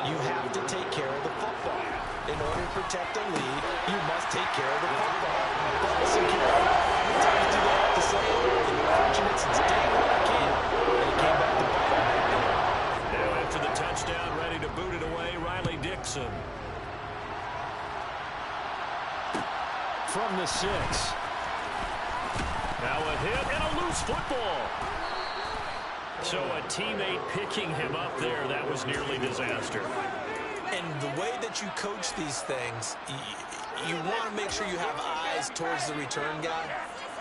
You have to take care of the football. In order to protect the lead, you must take care of the football. Ball security. Sometimes do they have to say it? Been fortunate since day one I can. And it came back to bite him right there. Now after the touchdown, ready to boot it away, Riley Dixon. From the 6. Now a hit and a loose football. So a teammate picking him up there, that was nearly disaster. And the way that you coach these things, you want to make sure you have eyes towards the return guy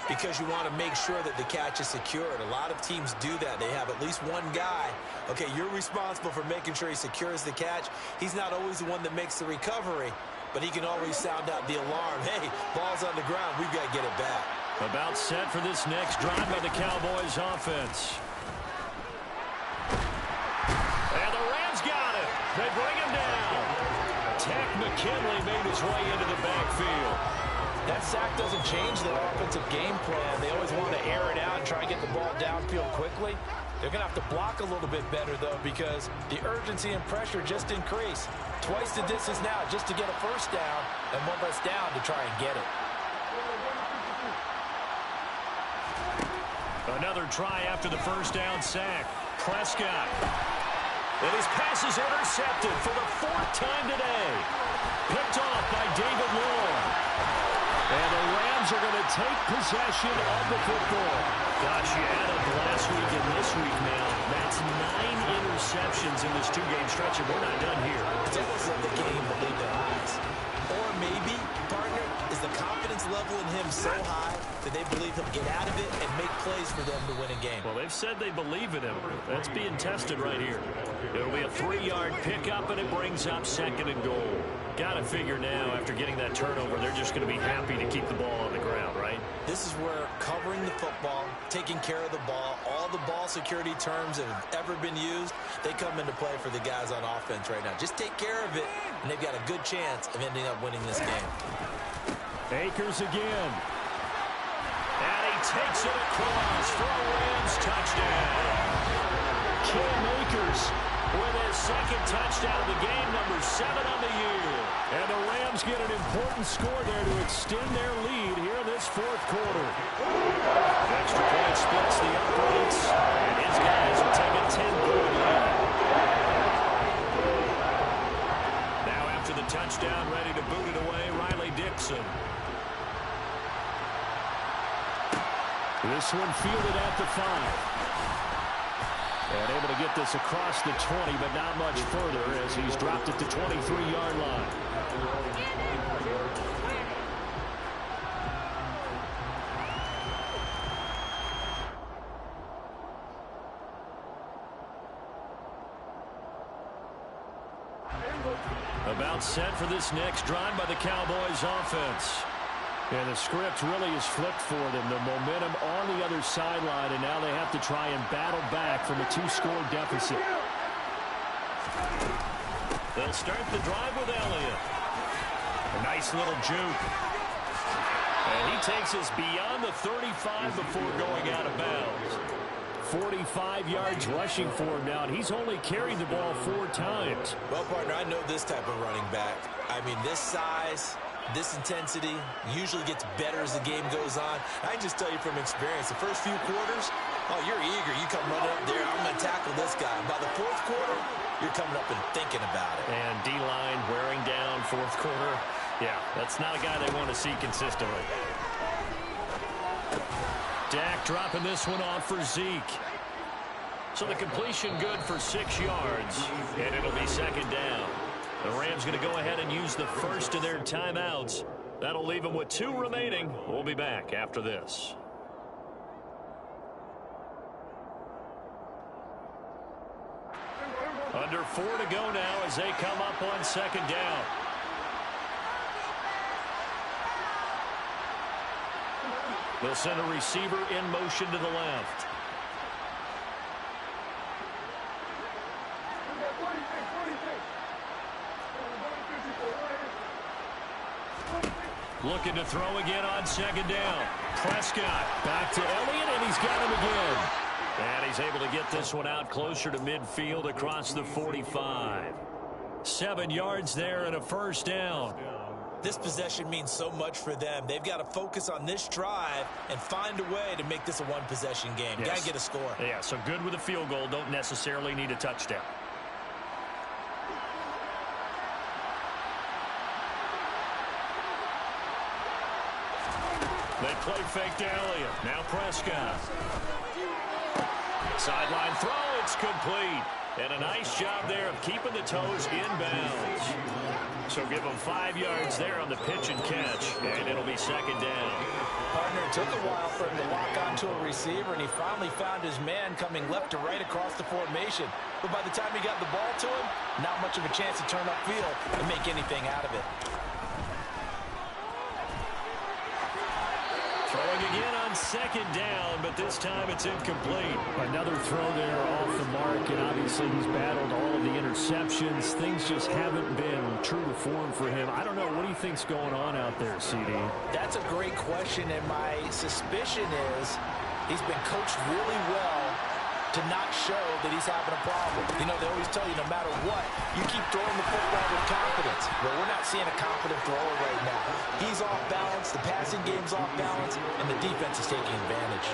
because you want to make sure that the catch is secured. A lot of teams do that. They have at least one guy. Okay, you're responsible for making sure he secures the catch. He's not always the one that makes the recovery, but he can always sound out the alarm. Hey, ball's on the ground. We've got to get it back. About set for this next drive by the Cowboys offense. And the Rams got it. They bring him down. Tech McKinley made his way into the backfield. That sack doesn't change their offensive game plan. They always want to air it out and try and get the ball downfield quickly. They're going to have to block a little bit better, though, because the urgency and pressure just increase. Twice the distance now just to get a first down and one less down to try and get it. Another try after the first down sack. Prescott. And his pass is intercepted for the 4th time today. Picked off by David Long. And the Rams are going to take possession of the football. Gosh, you add up last week and this week now. That's 9 interceptions in this 2-game stretch, and we're not done here. It's almost like the game believed their eyes. Or maybe, partner, is the confidence level in him so high that they believe he'll get out of it and make plays for them to win a game. Well, they've said they believe in him. That's being tested right here. It'll be a 3-yard pickup, and it brings up 2nd and goal. Got to figure now, after getting that turnover, they're just going to be happy to keep the ball on the ground, right? This is where covering the football, taking care of the ball, all the ball security terms that have ever been used, they come into play for the guys on offense right now. Just take care of it, and they've got a good chance of ending up winning this game. Akers again. And he takes it across for a Rams touchdown. Cam Akers with his 2nd touchdown of the game, number 7 on the year. And the Rams get an important score there to extend their lead here in this 4th quarter. Extra point splits the uprights, and his guys will take a 10-point lead. Now after the touchdown, ready to boot it away, Riley Dixon. This one fielded at the 5. And able to get this across the 20, but not much further as he's dropped at the 23-yard line. About set for this next drive by the Cowboys offense. And the script really is flipped for them. The momentum on the other sideline, and now they have to try and battle back from a 2-score deficit. They'll start the drive with Elliott. A nice little juke. And he takes us beyond the 35 before going out of bounds. 45 yards rushing for him now, and he's only carried the ball 4 times. Well, partner, I know this type of running back. I mean, this size, this intensity usually gets better as the game goes on. I can just tell you from experience, the first few quarters, oh, you're eager. You come running up there, I'm going to tackle this guy. By the 4th quarter, you're coming up and thinking about it. And D-line wearing down 4th quarter. Yeah, that's not a guy they want to see consistently. Dak dropping this one off for Zeke. So the completion good for 6 yards, and it'll be second down. The Rams going to go ahead and use the first of their timeouts. That'll leave them with 2 remaining. We'll be back after this. Under 4 to go now as they come up on second down. They'll send a receiver in motion to the left. Looking to throw again on second down. Prescott back to Elliott, and he's got him again. And he's able to get this one out closer to midfield across the 45. 7 yards there and a first down. This possession means so much for them. They've got to focus on this drive and find a way to make this a one-possession game. Yes. Got to get a score. Yeah, so good with a field goal. Don't necessarily need a touchdown. They play fake to Elliott. Now Prescott. Sideline throw. It's complete. And a nice job there of keeping the toes inbounds. So give them 5 yards there on the pitch and catch. And it'll be second down. Partner, it took a while for him to lock onto a receiver, and he finally found his man coming left to right across the formation. But by the time he got the ball to him, not much of a chance to turn upfield and make anything out of it. Throwing again on second down, but this time it's incomplete. Another throw there off the mark, and obviously he's battled all of the interceptions. Things just haven't been true to form for him. I don't know. What do you think's going on out there, CD? That's a great question, and my suspicion is he's been coached really well to not show that he's having a problem. You know, they always tell you no matter what, you keep throwing the football with confidence. But we're not seeing a confident thrower right now. He's off balance, the passing game's off balance, and the defense is taking advantage.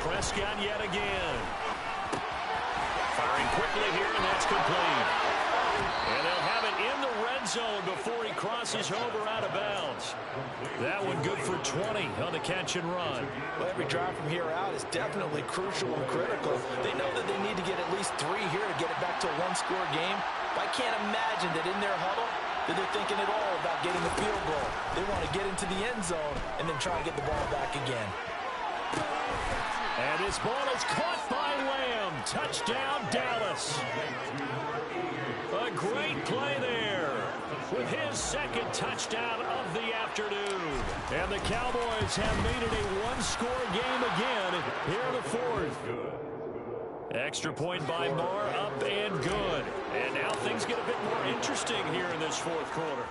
Prescott yet again. Firing quickly here, and that's complete. And they'll have it in the red zone before he crosses over out of bounds. That one good for 20 on the catch and run. Well, every drive from here out is definitely crucial and critical. They know that they need to get at least 3 here to get it back to a one-score game. But I can't imagine that in their huddle that they're thinking at all about getting the field goal. They want to get into the end zone and then try and get the ball back again. And this ball is caught by Lamb. Touchdown, Dallas. A great play there with his second touchdown of the afternoon. And the Cowboys have made it a one-score game again here in the fourth. Extra point by Marr, up and good. And now things get a bit more interesting here in this fourth quarter.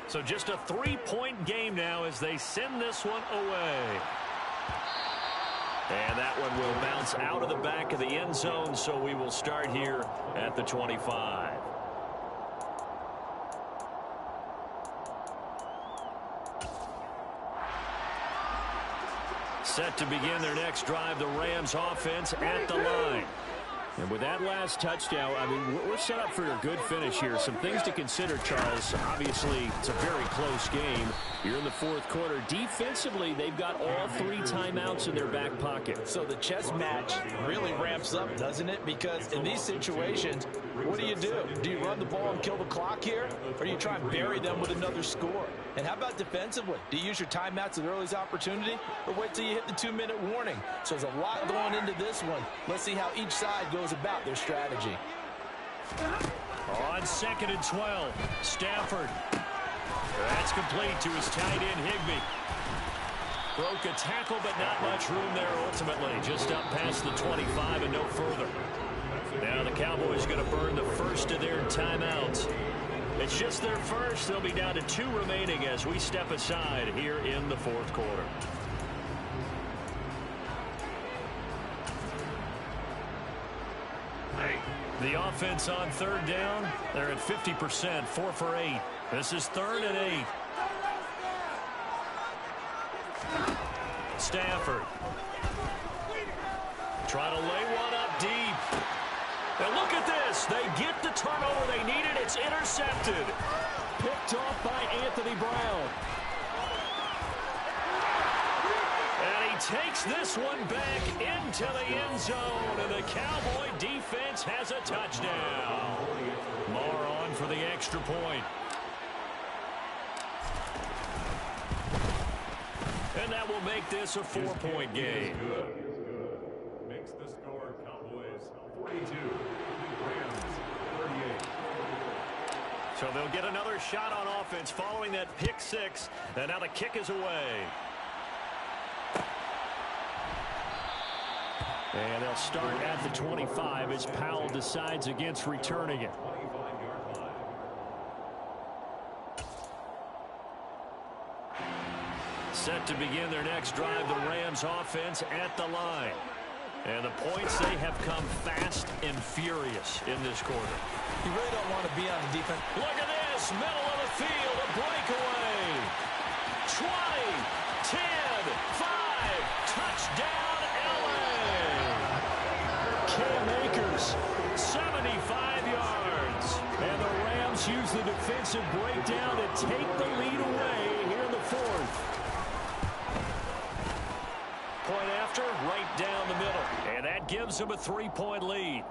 So just a 3-point game now as they send this one away. And that one will bounce out of the back of the end zone, so we will start here at the 25. Set to begin their next drive, the Rams offense at the line. And with that last touchdown, I mean, we're set up for a good finish here. Some things to consider, Charles. Obviously, it's a very close game. You're in the fourth quarter. Defensively, they've got all 3 timeouts in their back pocket. So the chess match really ramps up, doesn't it? Because in these situations, what do? Do you run the ball and kill the clock here? Or do you try and bury them with another score? And how about defensively? Do you use your timeouts at the earliest opportunity? Or wait till you hit the 2-minute warning? So there's a lot going into this one. Let's see how each side goes about their strategy. On 2nd and 12, Stafford. That's complete to his tight end, Higbee. Broke a tackle, but not much room there ultimately. Just up past the 25 and no further. Now the Cowboys going to burn the first of their timeouts. It's just their first. They'll be down to 2 remaining as we step aside here in the fourth quarter. The offense on 3rd down, they're at 50%, 4 for 8. This is 3rd and 8. Stafford. Trying to lay one up deep. And look at this. They get the turnover they needed. It's intercepted. Picked off by Anthony Brown. takes this one back into the end zone, and the Cowboy defense has a touchdown. More on for the extra point. And that will make this a 4-point game. Makes the score Cowboys 42, Rams 38. So they'll get another shot on offense following that pick six, and now the kick is away. And they'll start at the 25 as Powell decides against returning it. Set to begin their next drive, the Rams offense at the line. And the points, they have come fast and furious in this quarter. You really don't want to be on the defense. Look at this, middle of the field, a breakaway. 20, 10, 5, touchdown LA. Cam Akers, 75 yards. And the Rams use the defensive breakdown to take the lead away here in the fourth. Point after, right down the middle. And that gives them a 3-point lead.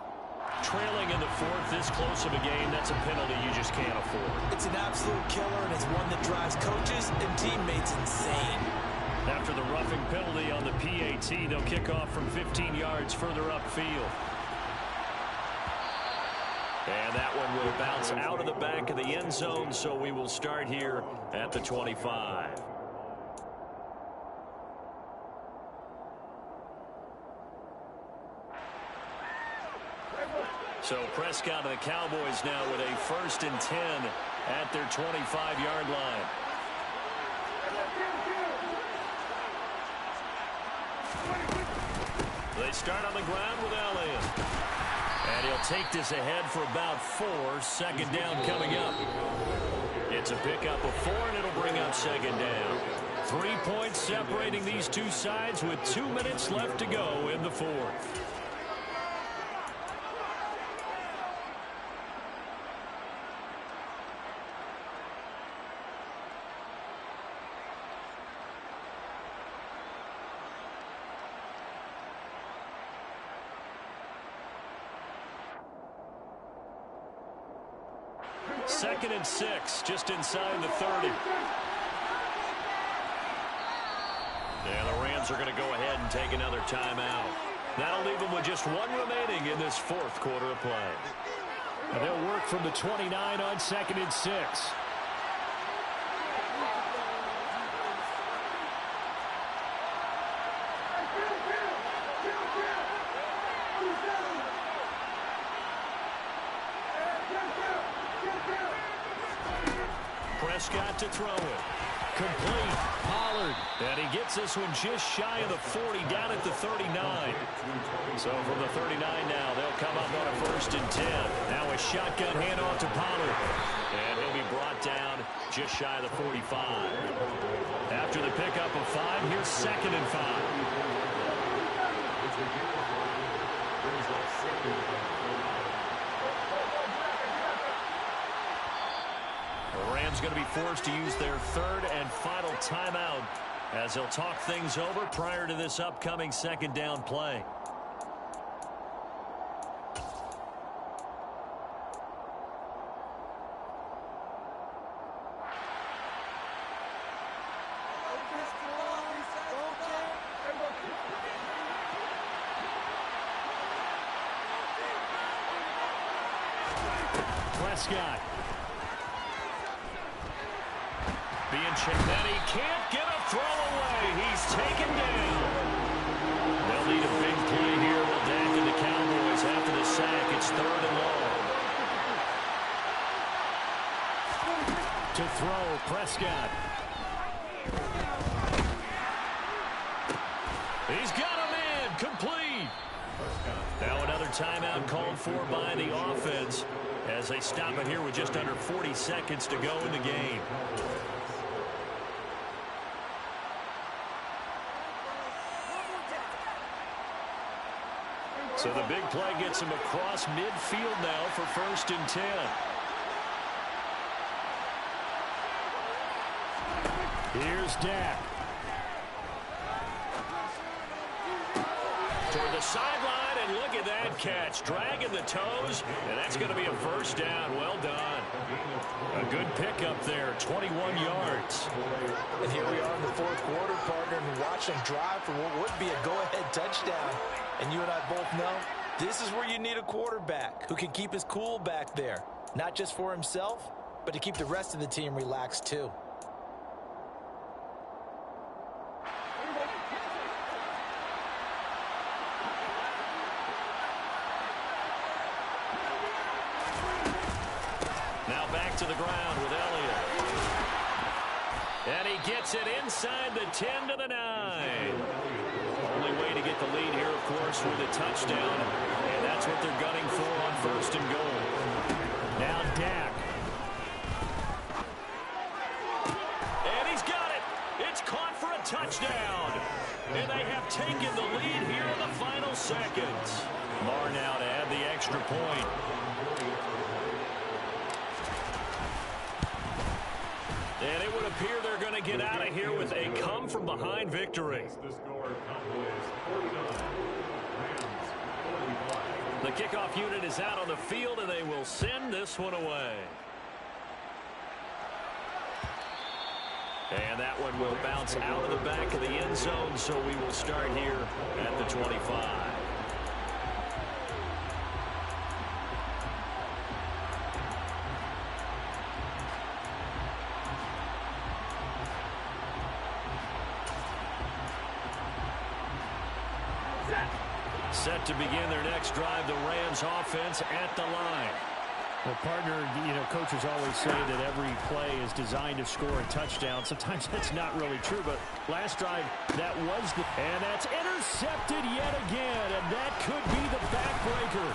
Trailing in the fourth, this close of a game, that's a penalty you just can't afford. It's an absolute killer, and it's one that drives coaches and teammates insane. After the roughing penalty on the PAT, they'll kick off from 15 yards further upfield. And that one will bounce out of the back of the end zone, so we will start here at the 25. So Prescott and the Cowboys now with a 1st and 10 at their 25-yard line. They start on the ground with Elliott. And he'll take this ahead for about 4. 2nd down coming up. It's a pickup of 4, and it'll bring up 2nd down. 3 points separating these two sides with 2 minutes left to go in the fourth. Second and 6, just inside the 30. And the Rams are going to go ahead and take another timeout. That'll leave them with just 1 remaining in this 4th quarter of play. And they'll work from the 29 on 2nd and 6. Prescott to throw it. Complete. Pollard. And he gets this one just shy of the 40, down at the 39. So from the 39 now, they'll come up on a 1st and 10. Now a shotgun handoff to Pollard. And he'll be brought down just shy of the 45. After the pickup of 5, here's 2nd and 5. The Rams going to be forced to use their 3rd and final timeout as they'll talk things over prior to this upcoming 2nd down play. Prescott. Being checked, and he can't get a throw away. He's taken down. They'll need a big play here. Will Dak and the Cowboys after the sack. It's 3rd and long. To throw, Prescott. He's got a man. Complete. Now another timeout called for by the offense as they stop it here with just under 40 seconds to go in the game. So the big play gets him across midfield now for 1st and 10. Here's Dak. Toward the sideline, and look at that catch. Dragging the toes, and that's going to be a first down. Well done. A good pickup there, 21 yards. And here we are in the fourth quarter, partner, and watch them drive for what would be a go-ahead touchdown. And you and I both know this is where you need a quarterback who can keep his cool back there, not just for himself, but to keep the rest of the team relaxed too. Now back to the ground with Elliott. And he gets it inside the 10 to the 9. Only way to get the lead here, of course, with a touchdown. And that's what they're gunning for on first and goal. Now Dak. And he's got it. It's caught for a touchdown. And they have taken the lead here in the final seconds. Marr now to add the extra point. And it would appear they're going to get out of here with a come-from-behind victory. The score, Cowboys 49, Rams 45. The kickoff unit is out on the field, and they will send this one away. And that one will bounce out of the back of the end zone, so we will start here at the 25. Set to begin their next drive, the Rams offense at the line. Well, partner, coaches always say that every play is designed to score a touchdown. Sometimes that's not really true, but last drive, that was the... And that's intercepted yet again, and that could be the backbreaker.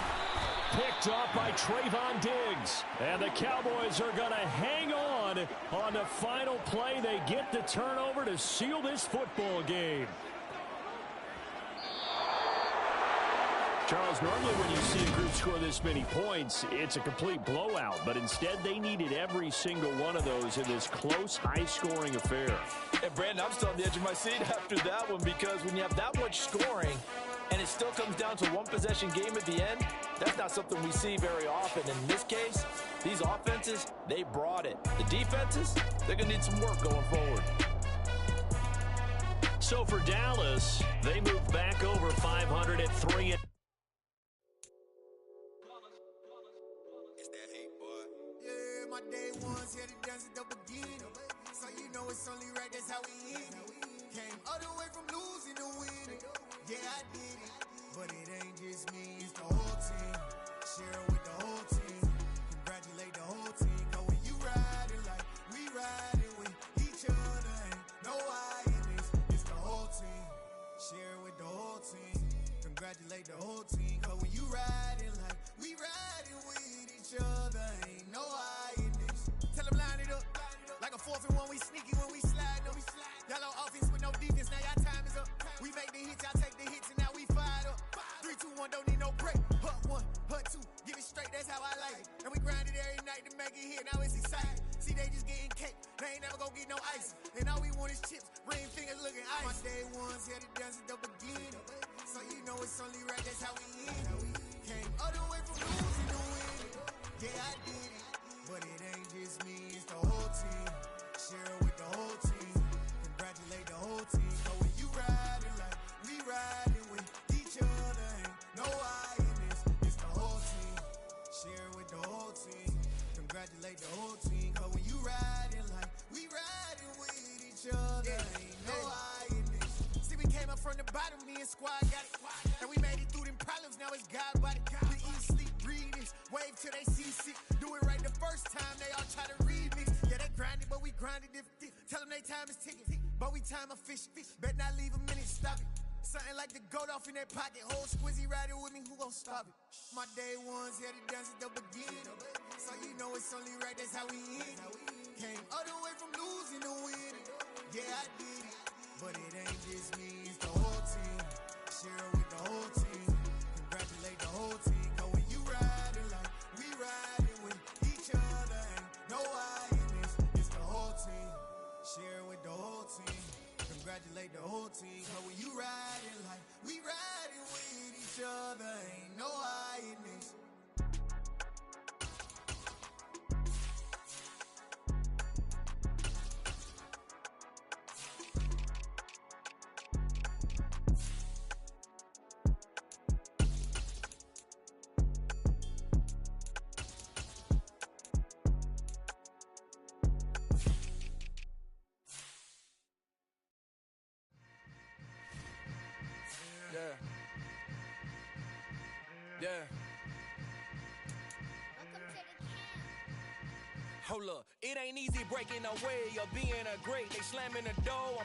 Picked off by Trayvon Diggs. And the Cowboys are going to hang on the final play. They get the turnover to seal this football game. Charles, normally when you see a group score this many points, it's a complete blowout. But instead, they needed every single one of those in this close, high-scoring affair. And, Brandon, I'm still on the edge of my seat after that one because when you have that much scoring and it still comes down to one-possession game at the end, that's not something we see very often. In this case, these offenses, they brought it. The defenses, they're going to need some work going forward. So for Dallas, they move back over 500 at 3. My day ones here to dance at the beginning. So you know it's only right, that's how we end it. Came all the way from losing to winning. Yeah, I did it. But it ain't just me, it's the whole team. Share it with the whole team. Congratulate the whole team. Cause when you riding like we riding with each other, ain't no I in this. It's the whole team. Share it with the whole team. Congratulate the whole team. Cause when you riding like we riding with each other, ain't no I. Tell them line it up. Like a 4th and 1, we sneaky when we slide them. Yellow offense with no defense, now y'all time is up. We make the hits, y'all take the hits, and now we fired up. 3, 2, 1, don't need no break. Hut 1, hut 2, give it straight, that's how I like it. And we grind it every night to make it hit, now it's exciting. See, they just getting cake, they ain't never gonna get no ice. And all we want is chips, ring fingers looking ice. My day ones here to dance at the beginning. So you know it's only right, that's how we end it. Came all the way from losing to winning. Yeah, I did it. But it ain't just me, it's the whole team. Share it with the whole team. Congratulate the whole team. But when you riding like we riding with each other, ain't no I in this. It's the whole team. Share it with the whole team. Congratulate the whole team. Cause when you riding like we riding with each other, ain't no I in this. See, we came up from the bottom, me and squad got it. And we made it through them problems, now it's God body. We eat, sleep, breathe this. Wave till they see sick. Do it right the first time, they all try to remix. Yeah, they grinded, but we grinded different. Tell them they time is ticking, but we time a fish. Bet not leave a minute, stop it. Something like the goat off in their pocket. Whole squizzy riding with me, who gon' stop it? My day ones here to dance at the beginning. So you know it's only right, that's how we end it. Came all the way from losing to winning. Yeah, I did it. But it ain't just me, it's the whole team. Share it with the whole team. Congratulate the whole team. Cause when you riding like we riding with each other, ain't no I in this. It's the whole team. Share it with the whole team. congratulate the whole team. Cause when you riding like we riding with each other, ain't no hiding this. Yeah. Hold up, it ain't easy breaking away or being a great. They slamming the door.